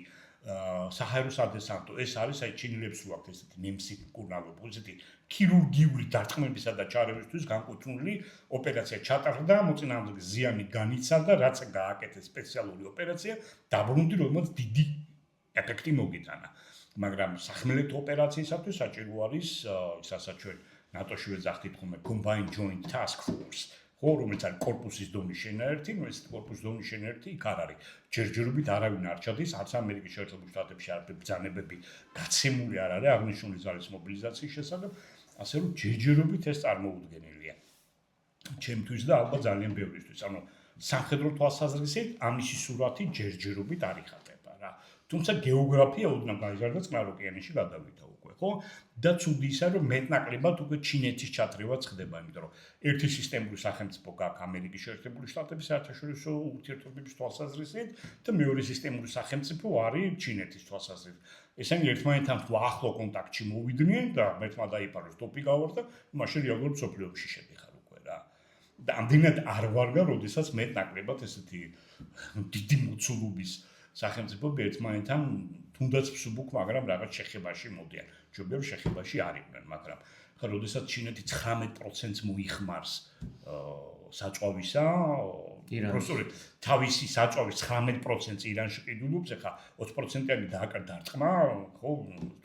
საჰაერო სადესანტო, ეს არის აი ჩინელებს რო აქვს ესეთი ნემსი მკურნალობა, ესეთი ქირურგიული დარტყმებისა და ჩარევისთვის განკუთვნილი ოპერაცია ჩატარდა, მოწინააღმდეგეს ზიანი განიცადა, რაც გააკეთეს სპეციალური ოპერაცია, დაბრუნდი, რომელმაც დიდი ეფექტი მოგიტანა. მაგრამ სახმელეთო ოპერაციისათვის საჭირო არის, ისაც ჩვენ ნატოში ვეძახდით ხოლმე Combined Joint Task Force, ხო, რომელიც არის კორპუსის დონის შენაერთი, ნუ ეს კორპუსის დონის შენაერთი იქ არ არის. ჯერჯერობით არავინ არ ჩადის, არც ამერიკის შეერთებული შტატებში არაფერი ბრძანებები გაცემული არ არის აღნიშნული ძალის მობილიზაციის შესახებ, ასე რომ ჯერჯერობით ეს წარმოუდგენელია. ჩემთვის და ალბათ ძალიან ბევრისთვის, ანუ სამხედრო თვალსაზრისით ამისი სურათი ჯერჯერობით არ იხატება რა. თუმცა გეოგრაფია ოდნავ გაიზარდა წყნარ ოკეანეში გადავიდა უკვე. ხო? და ცუდი ისა, რომ მეტნაკლებად უკვე ჩინეთის ჩათრევაც ხდება, იმიტომ რომ ერთი სისტემური სახელმწიფო გაქვს ამერიკის შეერთებული შტატების საერთაშორისო ურთიერთობების თვალსაზრისით და მეორე სისტემური სახელმწიფო არის ჩინეთის თვალსაზრისით. ესენი ერთმანეთთან ახლო კონტაქტში მოვიდნენ და მეთმა დაიფაროს ტოპი გავარ და მაშინ რეალურად მსოფლიოში შედიხარ უკვე რა. და ამდენად არ ვარგა, როდესაც მეტნაკლებად ესეთი დიდი მოცულობის სახელმწიფოები ერთმანეთთან თუნდაც მსუბუქ, მაგრამ რაღაც შეხებაში მოდიან. ჯობია შეხებაში არ იყვნენ, მაგრამ ხა როდესაც ჩინეთი 19%-ს მოიხმარს საწვავისა, პროფესორი თავისი საწვავის 19% ირანში ყიდულობს, ეხა 20%-იანი დააკარგა, ხო,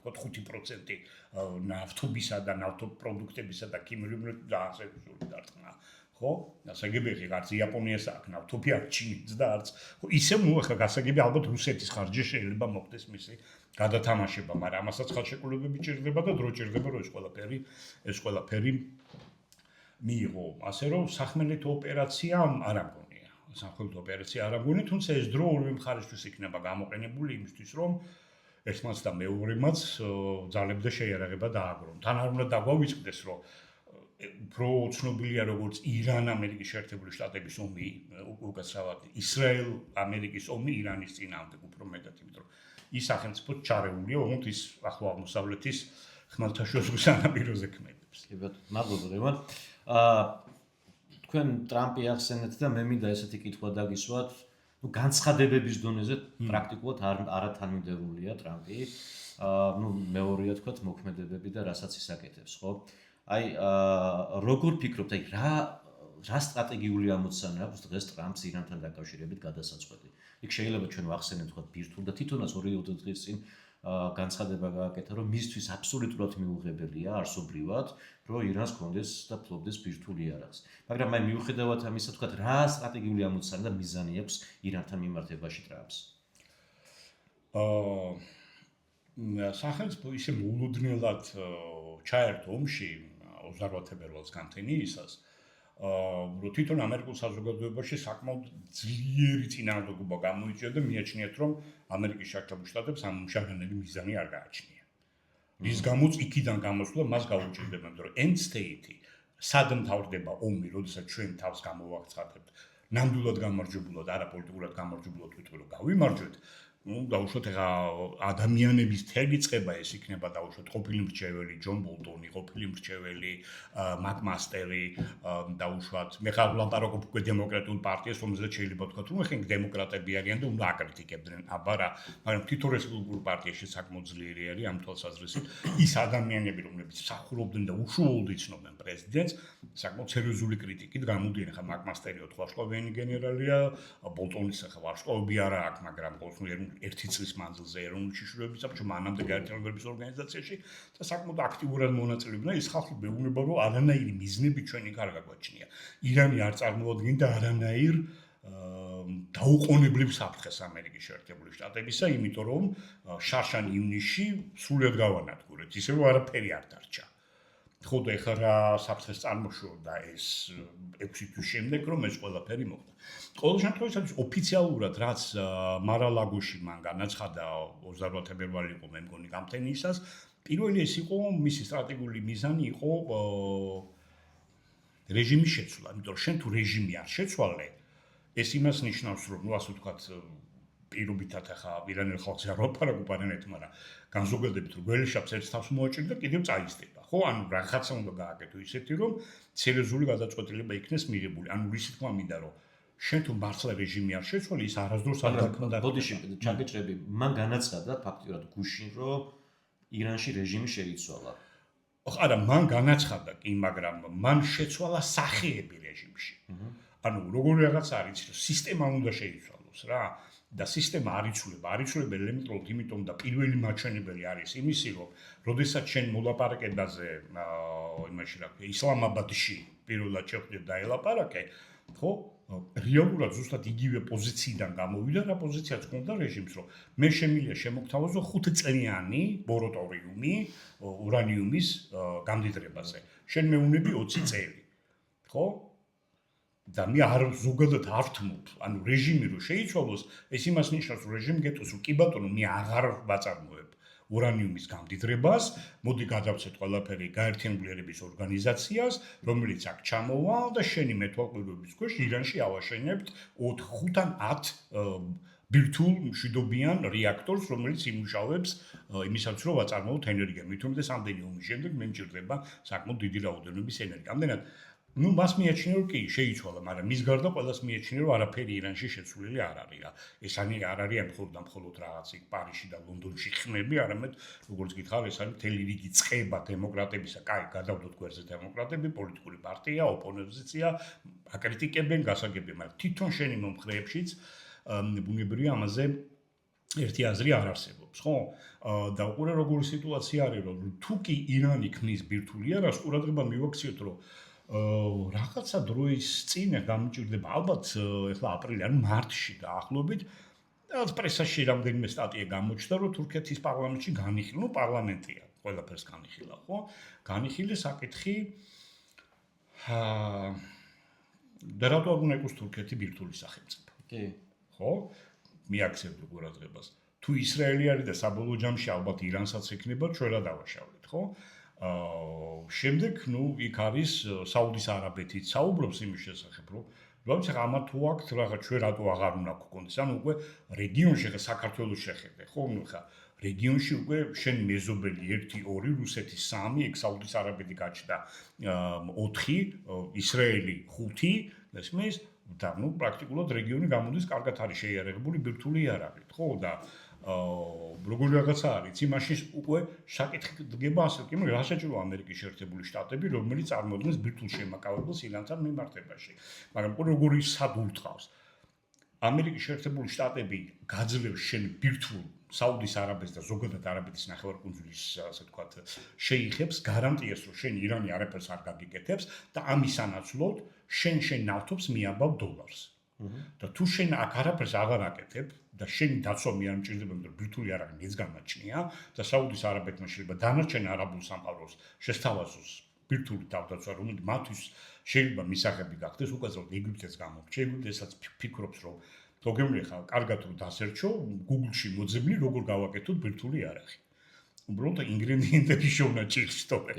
თქო 5% ნავთობისა და ნავთობპროდუქტებისა და ქიმიური დაასრულა დარტყმა. ხო? გასაგებია, არც იაპონიას აქვს ნავთობი, არც ჩინეთს და არც ხო ისე მოახა გასაგები ალბათ რუსეთის ხარჯზე შეიძლება მოხდეს მისი გადათამაშება, მაგრამ ამასაც ხალხშეკრულებები ჭირდება და დრო ჭირდება, რომ ეს ყველაფერი მიიღო. ასე რომ სახმელეთო ოპერაცია არ ამგონია. სახმელეთო ოპერაცია არ ამგონია, თუმცა ეს დრო ორივე მხარისთვის იქნება გამოყენებული იმისთვის, რომ ერთმანეთს და მეორემაც ძალებზე შეიარაღება დააგრონ. თან არ უნდა დაგვავიწყდეს, რომ უფრო ცნობილია როგორც ირან ამერიკის შეერთებული შტატების ომი, უკაცრავად ისრაელ ამერიკის ომი ირანის წინააღმდეგ უფრო მეტად, იმიტომ რომ ის სახელმწიფო ჩარეულია, ოღონდ ის ახლო აღმოსავლეთის ხმელთაშუა ზღვის სანაპიროზე ქმედებს. კი ბატონო, მადლობა რევან. თქვენ ტრამპი ახსენეთ და მე მინდა ესეთი კითხვა დაგისვათ. განცხადებების დონეზე პრაქტიკულად არათანმიმდევრულია ტრამპი. მეორეა თქვათ მოქმედებები და რასაც ისაკეთებს, ხო? აი როგორ ფიქრობთ, აი რა სტრატეგიული ამოცანა აქვს დღეს ტრამპს ირანთან დაკავშირებით გადასაწყვეტი? იქ შეიძლება ჩვენ ვახსენებთ თქვათ ბირთვულ და თვითონაც 2 დღის წინ განცხადება გააკეთა, რომ მისთვის აბსოლუტურად მიუღებელია არსობრივად, რომ ირანს კონდეს და ფლობდეს ბირთვულ იარაღს. მაგრამ აი მიუხედავად ამისა, თქვათ რა სტრატეგიული ამოცანა და მიზანი აქვს ირანთან მიმართებაში ტრამპს? სახელმწიფო ისე მოულოდნელად ჩაერთო ომში 28 თებერვალს გამთენიისას, რომ თვითონ ამერიკულ საზოგადოებაში საკმაოდ ძლიერი წინააღმდეგობა გამოიწვია და მიაჩნიათ, რომ ამერიკის შეერთებულ შტატებს ამ შარანელი მიზანი არ გააჩნია. რის გამოც იქიდან გამოსვლა მას გაუჭირდება, რომ end state-ი სად მთავრდება ომი, როდესაც ჩვენ თავს გამოვაცხადებთ, ნამდვილად გამარჯვებულად, არაპოლიტიკურად გამარჯვებულად ვიტყვი, რომ გავიმარჯვეთ. დაუშვათ ეხა ადამიანების თელი წება ეს იქნება დაუშვათ ყოფილი მრჩეველი ჯონ ბოლტონი, ყოფილი მრჩეველი მაკმასტერი, დაუშვათ მე ხარ ვლაპარაკობ უკვე დემოკრატიულ პარტიას, რომელზეც შეიძლება ვთქვათ, რომ ეხლა დემოკრატები არიან და უნდა აკრიტიკებდნენ, აბარა, მაგრამ თვითონ რესპუბლიკურ პარტიაში საკმაოდ ძლიერი არის ამ თვალსაზრისით ის ადამიანები, რომლებიც მსახურობდნენ და უშუალოდ იცნობდნენ პრეზიდენტს, საკმაოდ სერიოზული კრიტიკით გამოდიან. ეხლა მაკმასტერი 4 ვარსკვლავიანი გენერალია, ბოლტონის ეხლა ვარსკვლავები არა აქვს, მაგრამ ყოველთვის ერთი წლის მანძილზე ეროვნული შიშროების საბჭო მანამდე გაერთიანებების ორგანიზაციაში და საკმაოდ აქტიურად მონაწილეობდა. ის ხალხი მეუბნება, რომ არანაირი მიზნები ჩვენი არ გაგვაჩნია. ირანი არ წარმოადგენდა არანაირ დაუყოვნებლივ საფრთხეს ამერიკის შეერთებული შტატებისა, იმიტომ რომ შარშან ივნისში სრულად გავანადგურეთ, ისე რომ არაფერი არ დარჩა. ხო და ეხლა რა საფრთხეს წარმოშობდა ეს 6 თვის შემდეგ, რომ ეს ყველაფერი მოხდა. ყოველ შემთხვევაში ოფიციალურად რაც მარ-ა-ლაგოში მან განაცხადა 28 თებერვალი იყო მე მგონი გამთენიისას, პირველი ეს იყო მისი სტრატეგიული მიზანი იყო რეჟიმის შეცვლა, იმიტომ რომ შენ თუ რეჟიმი არ შეცვალე, ეს იმას ნიშნავს, რომ ასე ვთქვათ პირობითად ახლა ირანელ ხალხს არ ვაპარაკობ არანაირად, მაგრამ განზოგადებით რომ გველეშაპს ერთ თავს მოაჭირდა, კიდევ წაიზდება. ხო, ანუ რაღაცა უნდა გააკეთო ისეთი, რომ სერიოზული გადაწყვეტილება იქნეს მიღებული. ანუ ისი თქმა მინდა, რომ შენ თუ მართლა რეჟიმი არ შეცვალე, ის არასდროს არ დაკმდა. ბოდიში ჩაგეჭრები, მან განაცხადა ფაქტიურად გუშინ, რომ ირანში რეჟიმი შეიცვალა. არა, მან განაცხადა კი, მაგრამ მან შეცვალა სახეები რეჟიმში. ანუ როგორი რაღაც არის, რომ სისტემა უნდა შეიცვალოს რა. და სისტემა არ იცვლება ელემენტარულად, იმიტომ და პირველი მაჩვენებელი არის იმისი, რომ როდესაც შენ მოლაპარაკებაზე იმაში რა ქვია, ისლამაბადში პირველად შეხვდე და ელაპარაკე, ხო? რეალურად ზუსტად იგივე პოზიციიდან გამოვიდა რა პოზიციაც ჰქონდა რეჟიმს, რომ მე შემიძლია შემოგთავაზო 5 წლიანი მორატორიუმი ურანიუმის გამდიდრებაზე. შენ მეუნები 20 წელი. ხო? და მე არ ზოგადად არ ვთმობ, ანუ რეჟიმი რო შეიცვალოს, ეს იმას ნიშნავს, რომ რეჟიმი გეტყვის, რომ კი ბატონო, მე აღარ ვაწარმოებ ურანიუმის გამდიდრებას, მოდი გადავცეთ ყველაფერი გაერთიანებული ერების ორგანიზაციას, რომელიც აქ ჩამოვა და შენი მეთვალყურეობის ქვეშ ირანში ავაშენებთ 5-ან 10 ბირთვულ მშვიდობიან რეაქტორს, რომელიც იმუშავებს იმისაც, რომ ვაწარმოოთ ენერგია. მით უმეტეს ამდენი ომის შემდეგ მე მჭირდება საკმაოდ დიდი რაოდენობის ენერგია. ამდენად მას მიაჩნია, რომ კი შეიცვალა, მაგრამ მის გარდა ყველას მიაჩნია, რომ არაფერი ირანში შეცვლილი არ არის რა. ეს არ არის მხოლოდ რაღაც იქ პარიზში და ლონდონში ხმები, არამედ როგორც გითხარ, ეს არის მთელი რიგი წყება დემოკრატებისა. კაი, გადავდოთ გვერდზე დემოკრატები, პოლიტიკური პარტია, ოპოზიცია, აკრიტიკებენ, გასაგებია, მაგრამ თვითონ შენი მომხრეებშიც ბუნებრივია ამაზე ერთი აზრი არ არსებობს, ხო? და უყურე როგორი სიტუაცია არის, რომ თუ კი ირანი ქმნის ბირთვული არას, ყურადღება მივაქციოთ, რომ რაღაცა დროის წინ გამიჭირდება ალბათ ეხლა აპრილი ან მარტში დაახლოებით რაღაც პრესაში რამდენიმე სტატია გამოჩნდა რომ თურქეთის პარლამენტში განიხილა, ну პარლამენტია, ყველაფერს განიხილა, ხო? განიხილეს საკითხი და რატო არ უნდა იყოს თურქეთი ბირთვული სახელმწიფო? კი. ხო? მიაქცევთ ყურადღებას. თუ ისრაელი არის და საბოლოო ჯამში ალბათ ირანსაც ექნება, ჩვენ რა დავაშავეთ, ხო? შემდეგ, იქ არის საუდის არაბეთიც საუბრობს იმის შესახებ, რომ როგორც ახლა თუ აქვს რაღაც ჩვენ რატო აღარ უნდა გქონდეს, ანუ უკვე რეგიონში ხა საქართველოს შეხედე, ხო? ხა რეგიონში უკვე შენ მეზობელი 1-2 რუსეთის 3, ეგ საუდის არაბეთი გაჩნდა 4, ისრაელი 5, ესმის და პრაქტიკულად რეგიონი გამოდის კარგად არის შეიარაღებული ბირთვული იარაღით, ხო? და როგორი რაღაცა არის, იმაში უკვე საკითხი დგება ასე, რომ რა შეჭროა ამერიკის შეერთებული შტატები, რომელიც წარმოადგენს ბირთვულ შემაკავებელს ირანთან მიმართებაში. მაგრამ როგორი სად ურტყავს? ამერიკის შეერთებული შტატები გაძლევს შენ ბირთვულ საუდის არაბეთს და ზოგადად არაბეთის ნახევარკუნძულის, ასე ვთქვათ, შეიხებს გარანტიას, რომ შენ ირანი არაფერს არ გაგიკეთებს და ამის სანაცვლოდ შენ ნავთობს მიაბავ დოლარს. და თუ შენ აქ არაფერს აღარ აკეთებ და შენი დაცვა მე არ მჭირდება, რომ ბირთვული არაღი მეც გამაჩნია და საუდის არაბეთმა შეიძლება დანარჩენ არაბულ სამყაროს შესთავაზოს ბირთვული თავდაცვა, რომელიც მათთვის შეიძლება მისაღები გახდეს, უკაცრავად ეგვიპტეც გამორჩა, ეგვიპტესაც ფიქრობს, რომ მოგემრე ხა კარგად რომ დასერჩო, Google-ში მოძებნი როგორ გავაკეთოთ ბირთვული არაღი. უბრალოდ ინგრედიენტები შოვნა ჭირს თორე.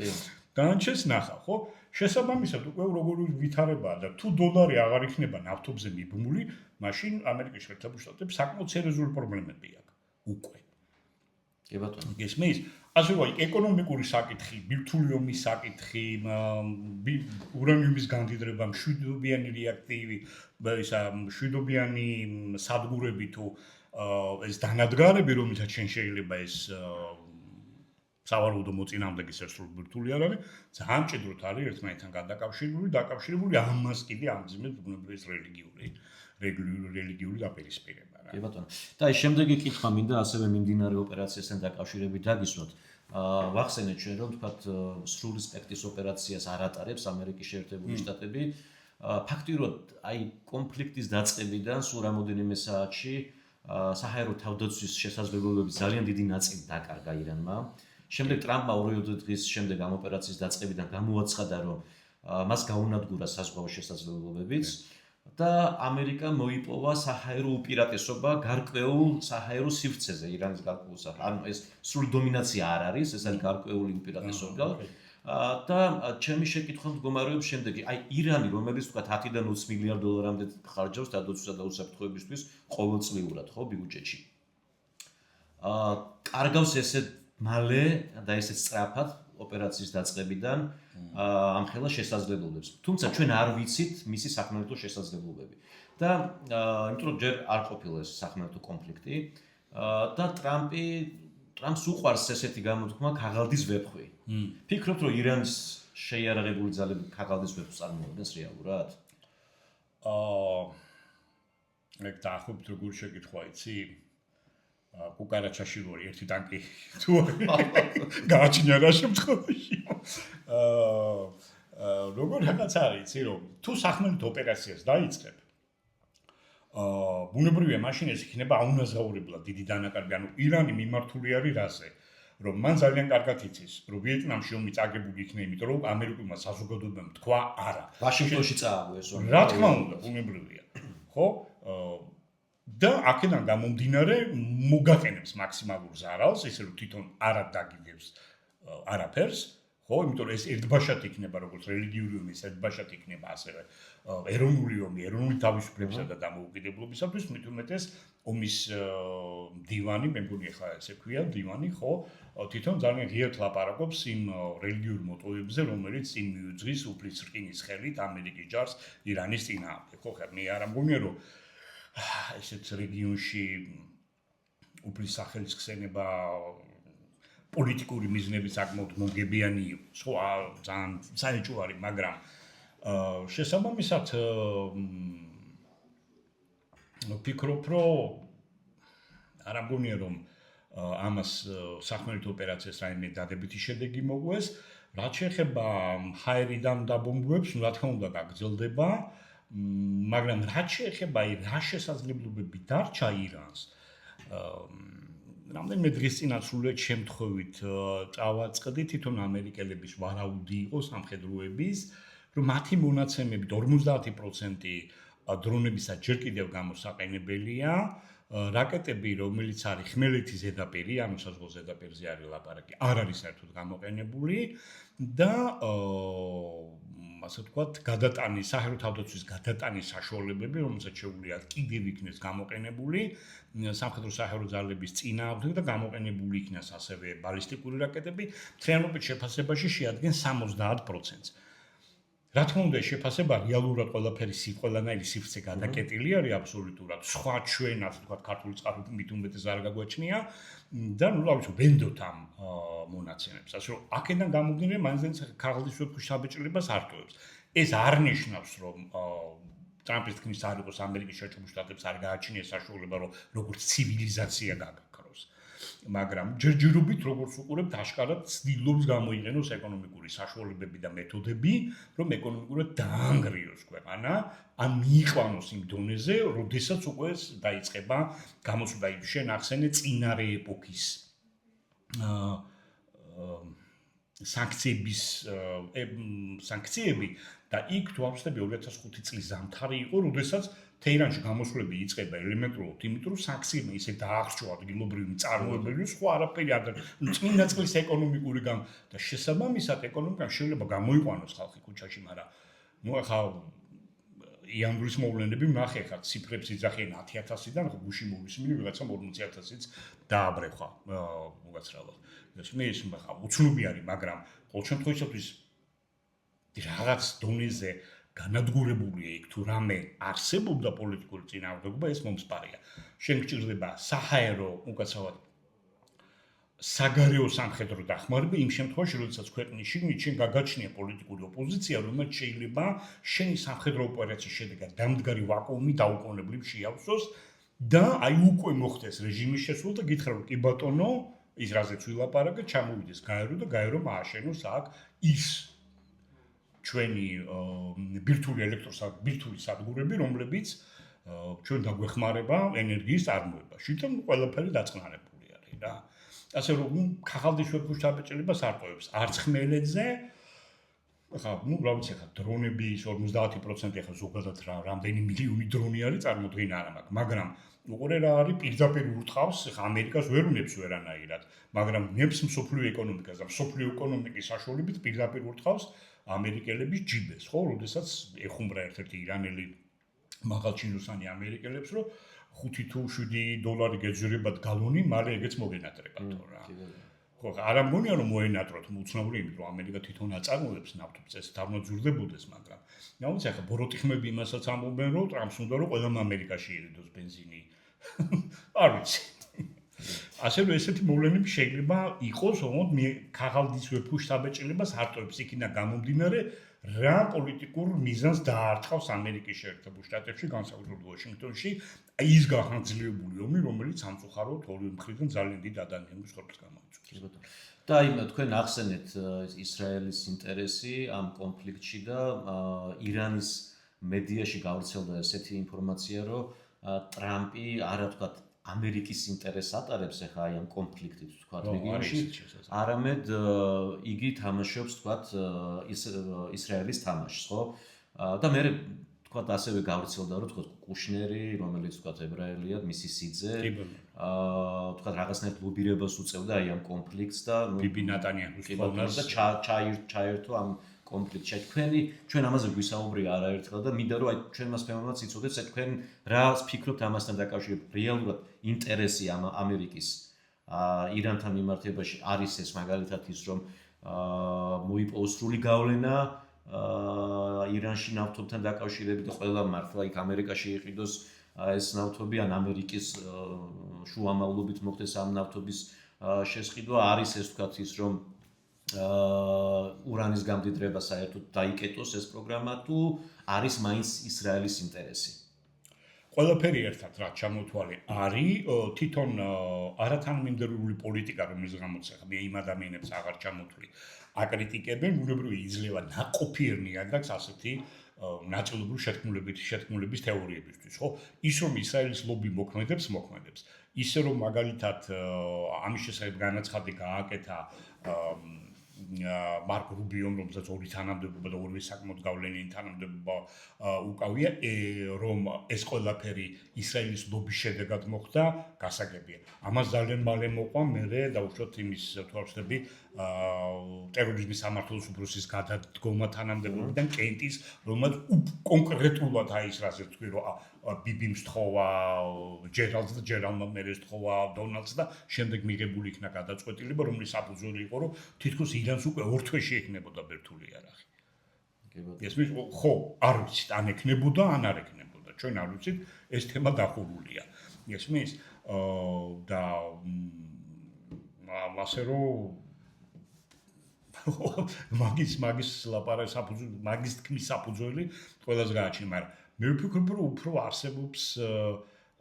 განჩეს ნახა, ხო? შესაბამისად უკვე როგორი ვითარებაა და თუ დოლარი აღარ იქნება ნავთობზე მიბმული, მაშინ ამერიკის შეერთებულ შტატებს საკმაოდ სერიოზული პრობლემები აქვს. უკვე. კი ბატონო. გესმის? ასე რომ ეკონომიკური საკითხი, ბირთვული ომის საკითხი, ურანიუმის გამდიდრება, მშვიდობიანი რეაქტივი, ისა მშვიდობიანი სადგურები თუ ეს დანადგარები, რომელთაც შენ შეიძლება ეს სავარაუდო მოწინააღმდეგის ერთსრულ ბირთვული არ არის, ძალიან მჭიდროდ არის ერთმანეთთან დაკავშირებული ამას კიდე ამძიმებს ბუნებრივი რელიგიური დაპირისპირება რა. კი ბატონო. და აი შემდეგი კითხვა მინდა ასევე მიმდინარე ოპერაციასთან დაკავშირებით დაგისვათ. ვახსენეთ ჩვენ რომ თქვათ სრული სპექტრის ოპერაციას არ ატარებს ამერიკის შეერთებული შტატები. ფაქტიურად აი კონფლიქტის დაწყებიდან სულ რამოდენიმე საათში საჰაერო თავდაცვის შესაძლებლობები ძალიან დიდი ნაწილი დაკარგა ირანმა. შემდეგ ტრამპმა 2 დღის შემდეგ ამ ოპერაციის დაწყებიდან გამოაცხადა, რომ მას გაუნადგურა საზღვაო შესაძლებლობებიც და ამერიკა მოიპოვა საჰაერო უპირატესობა გარკვეულ საჰაერო სივრცეზე ირანის გარკვეულ ანუ ეს სრული დომინაცია არ არის, ეს არის გარკვეული უპირატესობა და ჩემი შეკითხვა მდგომარეობს შემდეგი, აი ირანი, რომელიც თქვა 10-დან 20 მილიარდ დოლარამდე ხარჯავს დადოცვისა და უსაფრთხოებისთვის ყოველწლიურად, ხო, ბიუჯეტში. კარგავს ესე მალე და ესე სწრაფად ოპერაციის დაწყებიდან ამხელა შესაძლებლობებს. თუმცა ჩვენ არ ვიცით მისი სახმელეთო შესაძლებლობები. და იმიტომ რომ ჯერ არ ყოფილა ეს სახმელეთო კონფლიქტი და ტრამპს უყვარს ესეთი გამოთქმა ქაღალდის ვეფხვი. ფიქრობთ რომ ირანის შეიარაღებული ძალები ქაღალდის ვეფხვს წარმოადგენს რეალურად? ეგ დაახლოებით როგორი შეკითხვა იცი? კუკარაჩაში როარი ერთი ტანკი თუ გააჩნია რა შემთხვევაში. როგორ რაღაც არის იცი რომ თუ სახმელეთო ოპერაციას დაიწყებ ბუნებრივია მაშინ ეს იქნება აუნაზღაურებლად დიდი დანაკარგი, ანუ ირანი მიმართული არის რაზე, რომ მან ძალიან კარგად იცის, რომ ვიეტნამში ომი წაგებული იქნება, იმიტომ რომ ამერიკულმა საზოგადოებამ თქვა არა. ვაშინგტონში წააგო ეს ომი. რა თქმა უნდა, ბუნებრივია. ხო? და აქედან გამომდინარე მოგაყენებს მაქსიმალურ ზარალს, ისე რომ თვითონ არ დაგიგებს არაფერს, ხო, იმიტომ რომ ეს ერთბაშად იქნება როგორც რელიგიური ომი, ერთბაშად იქნება ასევე ეროვნული ომი, ეროვნული თავისუფლებისა და დამოუკიდებლობისათვის, მით უმეტეს ომის დივანი, მე მგონი ახლა ესე ქვია, დივანი, ხო, თვითონ ძალიან ღიად ლაპარაკობს იმ რელიგიურ მოტივებზე, რომელიც იმ მიუძღვის უფლის რკინის ხელით ამერიკის ჯარს ირანის წინააღმდეგ. ხო, ხა მე არ ამგონია რომ ესეთ რეგიონში უფლის სახელის ხსენება პოლიტიკური მიზნებით საკმაოდ მომგებიანი იყო. ხო, ძალიან საეჭვო არის, მაგრამ შესაბამისად ვფიქრობ, რომ არ ამგონია რომ ამას სახმელეთო ოპერაციას რაიმე დადებითი შედეგი მოგვეს, რაც შეეხება ჰაერიდან დაბომბვებს, რა თქმა უნდა გაგრძელდება, მაგრამ რაც შეეხება რა შესაძლებლობები დარჩა ირანს, რამდენიმე დღის წინ სრულიად შემთხვევით წავაწყდი თვითონ ამერიკელების ვარაუდი იყო სამხედროების, რომ მათი მონაცემებით 50% დრონებისა ჯერ კიდევ გამოსაყენებელია, რაკეტები, რომელიც არის ხმელეთის ზედაპირი, ანუ საზღვაო ზედაპირზე არის ლაპარაკი, არ არის საერთოდ გამოყენებული და ასე ვთქვათ, გადატანის, საჰაერო თავდაცვის გადატანის საშუალებები, რომელსაც შეუძლია კიდევ იქნეს გამოყენებული სამხედრო საჰაერო ძალების წინააღმდეგ და გამოყენებული იქნას ასევე ბალისტიკური რაკეტები, მთლიანობით შეფასებაში შეადგენს 70%-ს. რა თქმა უნდა, შეფასება რეალურად ყველანაირი სივრცე გადაკეტილი არის აბსოლუტურად. სხვა ჩვენ, ასე ვთქვათ, ქართული წყაროები მით უმეტეს არ გაგვაჩნია და ნუ რა ვიცი, ვენდოთ ამ მონაცემებს. ასე რომ, აქედან გამომდინარე, მაინც ქაღალდის უსაფრთხო საბჭოებას არტოვებს. ეს არ ნიშნავს, რომ ტრამპის თქმის არ იყოს ამერიკის შეერთებულ შტატებს არ გააჩნიეს საშუალება, რომ როგორც ცივილიზაცია გაგაქროს. მაგრამ ჯერჯერობით როგორც უყურებთ, აშკარად ცდილობს გამოიყენოს ეკონომიკური საშუალებები და მეთოდები, რომ ეკონომიკურად დაანგრიოს ქვეყანა, ან მიიყვანოს იმ დონეზე, როდესაც უკვე დაიწყება გამოსვლა იმ შენ ახსენე წინარე ეპოქის სანქციები და იქ თუ ავსდები 2005 წლის ზამთარი იყო, როდესაც თეირანში გამოსვლები იწყება ელემენტარულად, იმიტომ რომ სანქციებმა ისე დაახშვა ადგილობრივი მწარმოებელი, სხვა არაფერი არ წმინდა წყლის ეკონომიკური და შესაბამისად ეკონომიკამ შეიძლება გამოიყვანოს ხალხი ქუჩაში, მაგრამ ნუ ახლა იანვრის მოვლენები ნახე ხარ ციფრებს იძახიან 10,000-დან ხო გუში მოვისმინე ვიღაცამ 40,000-იც დააბრეხა მოგაცრავად. მე ის ხა უცნობი არის, მაგრამ ყოველ შემთხვევაში რაღაც დონეზე განადგურებულია იქ თუ რამე არსებობდა პოლიტიკური წინააღმდეგობა, ეს მომსპარია. შენ გჭირდება საჰაერო, უკაცრავად საგარეო სამხედრო დახმარება იმ შემთხვევაში, როდესაც ქვეყნის შიგნით შენ გაგაჩნია პოლიტიკური ოპოზიცია, რომელიც შეიძლება შენი სამხედრო ოპერაციის შედეგად დამდგარი ვაკუუმი დაუკონებლივ შეავსოს და აი უკვე მოხდეს რეჟიმის შესვლა და გითხრა რომ კი ბატონო, ის რაზეც ვილაპარაკე, ჩამოვიდეს გაერო და გაერო მააშენოს აქ ის ჩვენი ბირთვული სადგურები, რომლებიც ჩვენ დაგვეხმარება ენერგიის წარმოებაში და ყველაფერი დაწყნარებული არის რა. ასე რომ ქაღალდის უსაფრთხო საბჭოებას არტოვებს არც ხმელეთზე, ხა, ნუ რა ვიცი ხა დრონების 50% ხა ზოგადად რამდენი მილიონი დრონი არის წარმოდგენა არ მაქვს, მაგრამ უყურე რა არის პირდაპირ ურტყავს ხა ამერიკას ვერ უნებს ვერანაირად, მაგრამ ნებს მსოფლიო ეკონომიკას და მსოფლიო ეკონომიკის საშუალებით პირდაპირ ურტყავს ამერიკელების ჯიბეს, ხო, როდესაც ეხუმრა ერთ-ერთი ირანელი მაღალჩინოსანი ამერიკელებს, რომ 5 თუ 7 დოლარი გეძვირებათ გალონი, მალე ეგეც მოგენატრებათ რა. ხო, არ ამგონია რომ მოენატროთ, უცნაური იმით, რომ ამერიკა თვითონ აწარმოებს ნავთობს, ეს დამოძურდებოდეს, მაგრამ რა ვიცი, ახლა ბოროტიხმები იმასაც ამბობენ, რომ ტრამპს უნდა რომ ყველამ ამერიკაში ერიდოს ბენზინი. არ ვიცი. ასე რომ ესეთი მოვლენები შეიძლება იყოს, რომ ქაღალდის უსაფრთხო საბჭოებას არტოვებს იქიდან გამომდინარე, რა პოლიტიკურ მიზანს დაარტყავს ამერიკის შეერთებულ შტატებში, განსაკუთრებით ვაშინგტონში, ის გახანძლებული ომი, რომელიც სამწუხაროდ ორივე მხრიდან ძალიან დიდ ადამიანის ხორცს გამოიწვევს. და იმ თქვენ ახსენეთ ისრაელის ინტერესი ამ კონფლიქტში და ირანის მედიაში გავრცელდა ესეთი ინფორმაცია, რომ ტრამპი არა ვთქვათ ამერიკის ინტერესს ატარებს ახლა აი ამ კონფლიქტით ვთქვათ რეგიონში, არამედ იგი თამაშობს ვთქვათ ისრაელის თამაშს, ხო? და მე თქვათ ასევე გავრცელდა რომ თქვათ კუშნერი, რომელიც თქვათ ებრაელია, მისი სიძე, თქვათ რაღაცნაირად ლობირებას უწევდა აი ამ კონფლიქტს და ბიბი ნატანიაჰუს ხოლმეს და ჩაერთო ამ კონფლიქტში. ჩვენ ამაზე გვისაუბრია არაერთხელ და მინდა რომ აი ჩვენ მას ფემამაც იცოდეთ, თქვენ რა ფიქრობთ ამასთან დაკავშირებით? რეალურად ინტერესი ამ ამერიკის ირანთან მიმართებაში არის ეს მაგალითად ის რომ მოიპოვოს სრული გავლენა ირანში ნავთობთან დაკავშირებით და ყველა მართლა იქ ამერიკაში იყიდოს ეს ნავთობი ან ამერიკის შუამავლობით მოხდეს ამ ნავთობის შესყიდვა არის ეს თქვათ ის რომ ურანის გამდიდრება საერთოდ დაიკეტოს ეს პროგრამა თუ არის მაინც ისრაელის ინტერესი? ყველაფერი ერთად რა ჩამოთვალე არის თვითონ არათანმიმდევრული პოლიტიკა რომელიც გამოცემა მე იმ ადამიანებს აღარ ჩამოთვლი აკრიტიკებენ ბუნებრივი იძლევა ნაყოფიერნი აქვს ასეთი ნაწილობრივ შეთქმულების თეორიებისთვის ხო ის რომ ისრაელის ლობი მოქმედებს ისე რომ მაგალითად ამის შესახებ განაცხადი გააკეთა მარკ რუბიომ რომელსაც ორი თანამდებობა და ორივე საკმაოდ გავლენიანი თანამდებობა უკავია რომ ეს ყველაფერი ისრაელის ლობის შედეგად მოხდა გასაგებია ამას ძალიან მალე მოყვა მე დაუშვათ იმის თვალსაჩინო ტერორიზმის სამართლის უფროსის გადადგომა თანამდებობიდან კენტის რომელმაც კონკრეტულად ის რასაც თქვი რომ ბიბიმს თხოვა ჯერალდს და ჯერალმა მერეს თხოვა დონალდს და შემდეგ მიღებული იქნა გადაწყვეტილება რომლის საფუძველი იყო რომ თითქოს ირანს უკვე ორ თვეში ექნებოდა ბერთული იარაღი. ესმის ხო არ ვიცით ან ექნებოდა ან არ ექნებოდა ჩვენ არ ვიცით ეს თემა დახურულია. ესმის და ასე რომ მაგის ლაპარაკი საფუძველი მაგის თქმის საფუძველი ყველას გააჩნია მაგრამ მე ვფიქრობ რომ უფრო არსებობს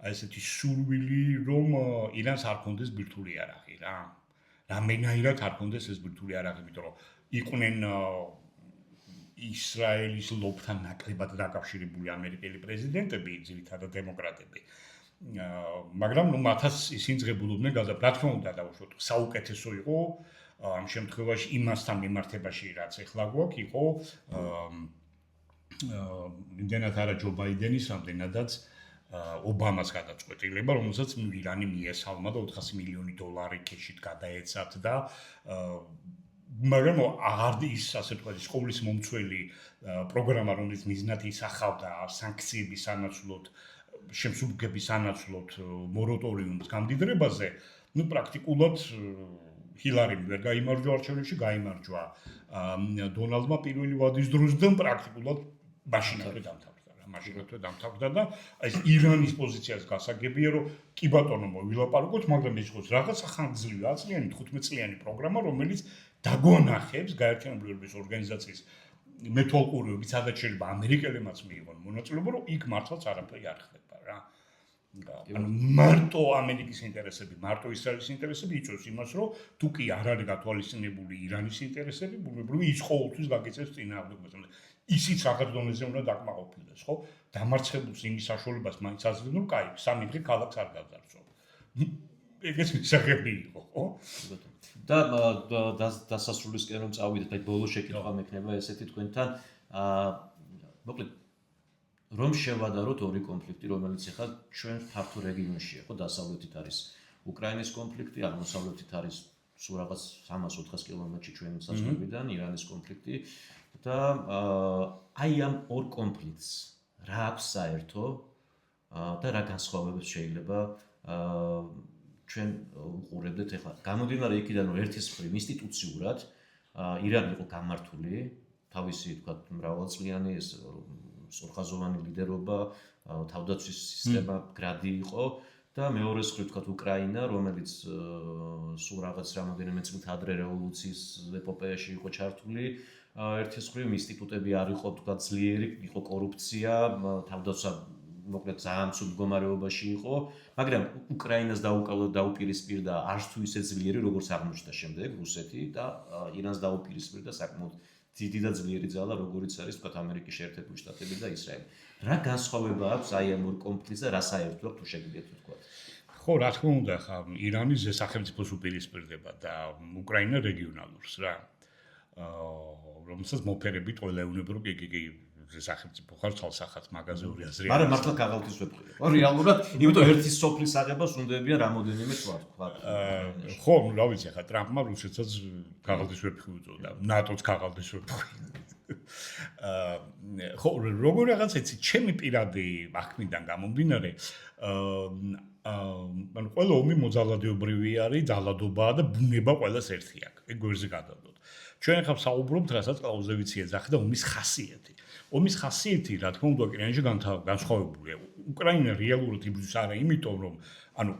აი ესეთი სურვილი რომ ირანს არ კონდეს ბირთვული იარაღი რა რამენაირად არ კონდეს ეს ბირთვული იარაღი იმიტომ რომ იყვნენ ისრაელის ლობთან ნაკლებად დაკავშირებული ამერიკელი პრეზიდენტები ძირითადად დემოკრატები მაგრამ ნუ მათაც ისინი ძღებულობდნენ რა თქმა უნდა დაუშვოთ საუკეთესო იყო ამ შემთხვევაში იმასთან მიმართებაში რაც ეხლა გვაქვს იყო იმდენად არა ჯო ბაიდენის რამდენადაც ობამას გადაწყვეტილება რომელსაც ირანი მიესალმა და 400 მილიონი დოლარი ქეშით გადაეცათ და მაგრამ აღარ ის ასე თქვა ის ყოვლის მომცველი პროგრამა რომელიც მიზნად ისახავდა სანქციების სანაცვლოდ შემსუბუქების სანაცვლოდ მორატორიუმის გამდიდრებაზე ნუ პრაქტიკულად ჰილარიმ ვერ გაიმარჯვა არჩევნებში გაიმარჯვა დონალდმა პირველი ვადის დროს და პრაქტიკულად მაშინათვე დამთავრდა და ეს ირანის პოზიციას გასაგებია რომ კი ბატონო მოვილაპარაკოთ მაგრამ ეს იყოს რაღაცა ხანგრძლივი 10 წლიანი 15 წლიანი პროგრამა რომელიც დაგვანახებს გაერთიანებულების ორგანიზაციის მეთვალყურეობით სადაც შეიძლება ამერიკელებმაც მიიღონ მონაწილეობა რომ იქ მართლაც არაფერი არ ხდება რა ანუ მარტო ამერიკის ინტერესები, მარტო ისრაელის ინტერესები იწვევს იმას, რომ თუ კი არ არის გათვალისწინებული ირანის ინტერესები, ბუნებრივი ის ყოველთვის გაგიწევს წინააღმდეგობას. ისიც რაღაც დონეზე უნდა დაკმაყოფილდეს, ხო? დამარცხებულს იმის საშუალებას მაინც აძლევს, რომ კაი, სამი დღე ქალაქს არ გაძარცვა. ეგეც მისაღები იყო, ხო? და დასასრულისკენ რომ წავიდეთ, აი ბოლო შეკითხვა მექნება ესეთი თქვენთან, მოკლედ რომ შევადაროთ ორი კონფლიქტი, რომელიც ახლა ჩვენ ფართო რეგიონშია, ხო, დასავლეთით არის უკრაინის კონფლიქტი, აღმოსავლეთით არის სულ რაღაც 300-400 კილომეტრში ჩვენი საზღვრიდან ირანის კონფლიქტი და აი ამ ორ კონფლიქტს რა აქვს საერთო და რა განსხვავებებს შეიძლება ჩვენ უყურებდეთ ახლა. გამომდინარე იქიდან რომ ერთის მხრივ ინსტიტუციურად ირანი იყო გამართული, თავისი თქვა მრავალწლიანი ეს სწორხაზოვანი ლიდერობა, თავდაცვის სისტემა გრადი იყო და მეორეს მხრივ თქვა უკრაინა, რომელიც სულ რაღაც რამოდენიმე წლით ადრე რევოლუციის ეპოპეაში იყო ჩართული, ერთის მხრივ ინსტიტუტები არ იყო თქვა ძლიერი, იყო კორუფცია, თავდაცვა მოკლედ ძალიან ცუდ მდგომარეობაში იყო, მაგრამ უკრაინას დაუპირისპირდა არც თუ ისე ძლიერი, როგორც აღმოჩნდა შემდეგ რუსეთი და ირანს დაუპირისპირდა საკმაოდ დიდი და ძლიერი ძალა, როგორიც არის თქვა ამერიკის შეერთებული შტატები და ისრაელი. რა განსხვავება აქვს აი ამ ორ კონფლიქტზე, რა საერთო აქვს თუ შეგიძლიათ თქვა? ხო, რა თქმა უნდა, ხა ირანის სახელმწიფოს უპირისპირდება და უკრაინა რეგიონალურს რა. რომელსაც მოფერებით ყველა ეუბნება, რომ კი სახელმწიფო ხარ ცალსახად მაღაზიური აზრი. მაგრამ მართლა ქაღალდის ვეფხვი. რეალურად, იმიტომ ერთი სოფლის აღებას უნდებიან რამოდენიმე თვარ. ხო, რა ვიცი, ხა ტრამპმა რუსეთსაც ქაღალდის ვეფხვი უწოდა, ნატოც ქაღალდის ვეფხვი. ხო, როგორ რაღაც ეცი, ჩემი პირადი აღქმიდან გამომდინარე, ანუ ყველა ომი მოძალადეობრივი არის, ძალადობაა და ბუნება ყველას ერთი აქვს. ეგ გვერდზე გადავდოთ. ჩვენ ახლა საუბრობთ, რასაც ყველაზე ვიცი ეძახი და ომის ხასიათი. ომის ხასიათი, რა თქმა უნდა, უკრაინაში განსხვავებულია. უკრაინა რეალურად იბრძვის არა იმიტომ, რომ ანუ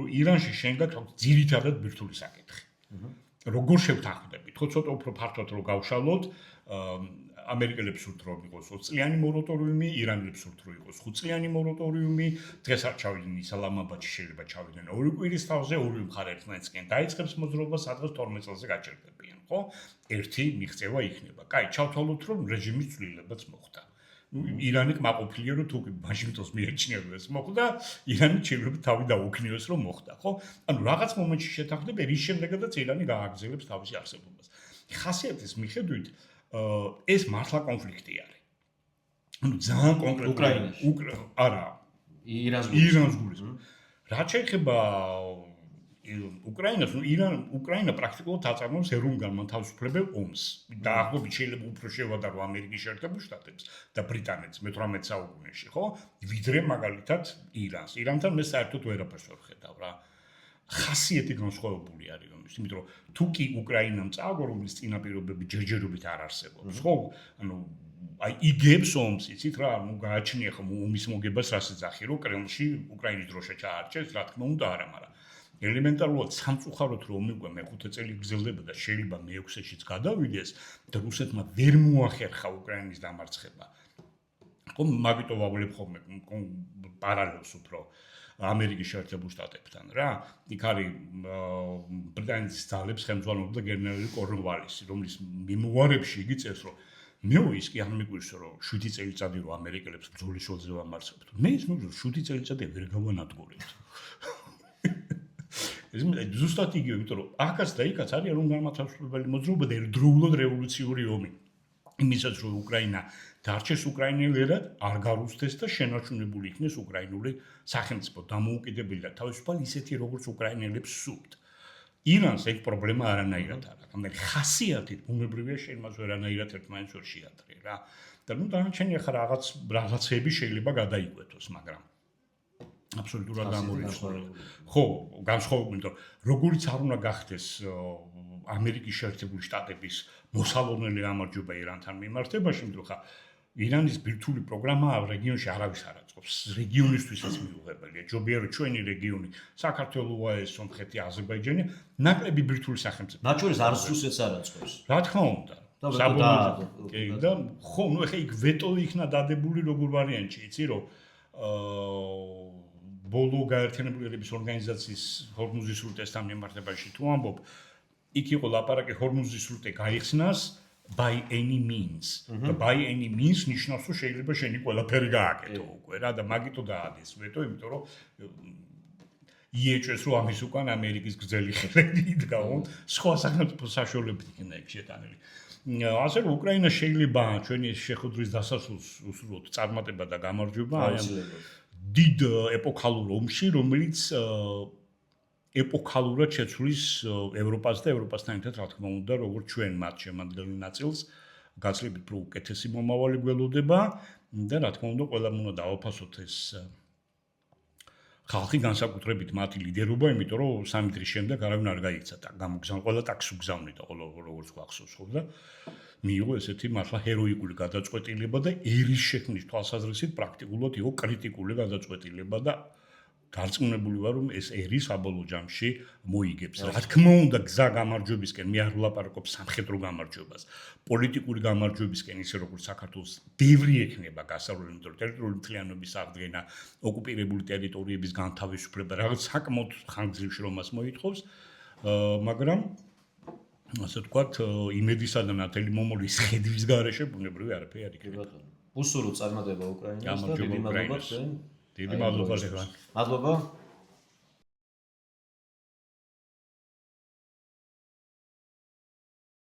ირანში შენ გაქვს ძირითადად ბირთვული საკითხი. როგორ შევთანხმდებით? ხო, ცოტა უფრო ფართოდ რო გავშალოთ, ამერიკელებს სურთ რომ იყოს 20 წლიანი მორატორიუმი, ირანელებს სურთ რომ იყოს 5 წლიანი მორატორიუმი, დღეს არ ჩავიდნენ ისლამაბადში, შეიძლება ჩავიდნენ 2 კვირის თავზე, ორივე მხარე ერთმანეთსკენ დაიწყებს მოძრაობას, სადღაც 12 წელზე გაჩერდებიან, ხო? ერთი მიღწევა იქნება. კაი, ჩავთვალოთ რომ რეჟიმის ცვლილებაც მოხდა. ირანი კმაყოფილია რომ თუ ვაშინგტონს მიაჩნია რომ ეს მოხდა, ირანი შეიძლება თავი დაუქნიოს რომ მოხდა, ხო? ანუ რაღაც მომენტში შეთანხმდება, რის შემდეგაც ირანი გააგრძელებს თავის არსებობას. ხასიათის მიხედვით ეს მართლა კონფლიქტი არის. ანუ ძალიან კონკრეტული უკრაინაში. არა, ირანს გულისხმობს. რაც შეეხება უკრაინას, უკრაინა პრაქტიკულად აწარმოებს ეროვნულ-განმათავისუფლებელ ომს. დაახლოებით შეიძლება უფრო შევადარო ამერიკის შეერთებულ შტატებს და ბრიტანეთს მე-18 საუკუნეში, ხო? ვიდრე მაგალითად ირანს. ირანთან მე საერთოდ ვერაფერს ვერ ხედავ რა. ხასიათი განსხვავებული არის ომის, იმიტომ რომ თუ კი უკრაინამ წააგო, რომლის წინაპირობები ჯერჯერობით არ არსებობს, ხო? ანუ აი იგებს ომს, იცით რა, ნუ გააჩნია ხომ ომის მოგებას რას ეძახი, რომ კრემლში უკრაინის დროშა ჩაარჩეს, რა თქმა უნდა არა, მაგრამ ელემენტარულად სამწუხაროდ რომ ომი უკვე მე-5 წელი გრძელდება და შეიძლება მე-6-შეშიც გადავიდეს და რუსეთმა ვერ მოახერხა უკრაინის დამარცხება. ხო, მაგიტომ ვავლებ ხოლმე პარალელს უფრო ამერიკის შეერთებულ შტატებთან რა. იქ არის ბრიტანეთის ძალებს ხელმძღვანელობდა გენერალი კორნვალისი, რომლის მემუარებში იგი წერს, რომ მე ის კი არ მიგვირსო, რომ 7 წელიწადი რომ ამერიკელებს ბრძოლის ველზე ვამარცხებთ. მე ის მოგწონს 7 წელიწადი ვერ გავანადგურებთ. ეს ზუსტად იგივე, იმიტომ რომ აქაც და იქაც არის ეროვნულ-განმათავისუფლებელი მოძრაობა და ერთდროულად რევოლუციური ომი. იმისაც რომ უკრაინა დარჩეს უკრაინელერად, არ გარუსდეს და შენარჩუნებული იქნეს უკრაინული სახელმწიფო, დამოუკიდებელი და თავისუფალი ისეთი როგორც უკრაინელებს სურთ. ირანს ეგ პრობლემა არანაირად არ აქვს. ამერი ხასიათით ბუნებრივია შენ მას ვერანაირად ერთმანეთს ვერ შეატრი რა. და ნუ დანარჩენი ახლა რაღაცები შეიძლება გადაიკვეთოს, მაგრამ აბსოლუტურად გამორიცხული. ხო, განსხვავებული, იმიტომ როგორიც არ უნდა გახდეს ამერიკის შეერთებული შტატების მოსალოდნელი გამარჯვება ირანთან მიმართებაში, იმიტომ ხა ირანის ბირთვული პროგრამა რეგიონში არავის არ აწყობს. რეგიონისთვისაც მიუღებელია. ჯობია რომ ჩვენი რეგიონი, საქართველოა, სომხეთი, აზერბაიჯანი, ნაკლები ბირთვული სახელმწიფო. მათ შორის არც რუსეთს არ აწყობს. რა თქმა უნდა. საბოლოოდ და ხო, ნუ ეხა იქ ვეტო იქნა დადებული როგორ ვარიანტი, იცი რომ ბოლო გაერთიანებული ერების ორგანიზაციის ჰორმუზის სრუტესთან მიმართებაში თუ ამბობ, იქ იყო ლაპარაკი ჰორმუზის სრუტე გაიხსნას by any means. და by any means ნიშნავს, რომ შეიძლება შენი ყველაფერი გააკეთო უკვე რა და მაგითო დაადეს ვეტო, იმიტომ რომ იეჭვეს რომ ამის უკან ამერიკის გრძელი ხელები იდგა, სხვა სახელმწიფო საშუალებებით იქნა იქ შეტანილი. ასე რომ უკრაინა შეიძლება ჩვენი შეხვედრის დასასრულს უსურვოთ წარმატება და გამარჯვება აი ამ დიდ ეპოქალურ ომში, რომელიც ეპოქალურად შეცვლის ევროპას და ევროპასთან ერთად, რა თქმა უნდა, როგორც ჩვენ მათ შემადგენელ ნაწილს, გაცილებით უფრო უკეთესი მომავალი გველოდება და რა თქმა უნდა, ყველამ უნდა დავაფასოთ ეს ხალხი განსაკუთრებით მათი ლიდერობა, იმიტომ რომ 3 დღის შემდეგ არავინ არ გაიქცა და გამოგზავნა, ყველა ტაქსი უგზავნიდა, როგორც გვახსოვს ხო და მიიღო ესეთი მართლა ჰეროიკული გადაწყვეტილება და ერის შექმნის თვალსაზრისით პრაქტიკულად იყო კრიტიკული გადაწყვეტილება და დარწმუნებული ვარ რომ ეს ერი საბოლოო ჯამში მოიგებს. რა თქმა უნდა, გზა გამარჯვებისკენ მე არ ვლაპარაკობ სამხედრო გამარჯვებას. პოლიტიკური გამარჯვებისკენ ისე როგორც საქართველოს ბევრი ექნება გასავლელი, იმიტომ რომ ტერიტორიული მთლიანობის აღდგენა, ოკუპირებული ტერიტორიების განთავისუფლება, რაღაც საკმაოდ ხანგრძლივ შრომას მოითხოვს, მაგრამ ასე ვთქვათ, იმედისა და ნათელი მომავლის ხედვის გარეშე ბუნებრივი არაფერი არ იქნება. უსურვო წარმატება უკრაინას და დიდი მადლობა თქვენ. დიდი მადლობა ლევან. მადლობა.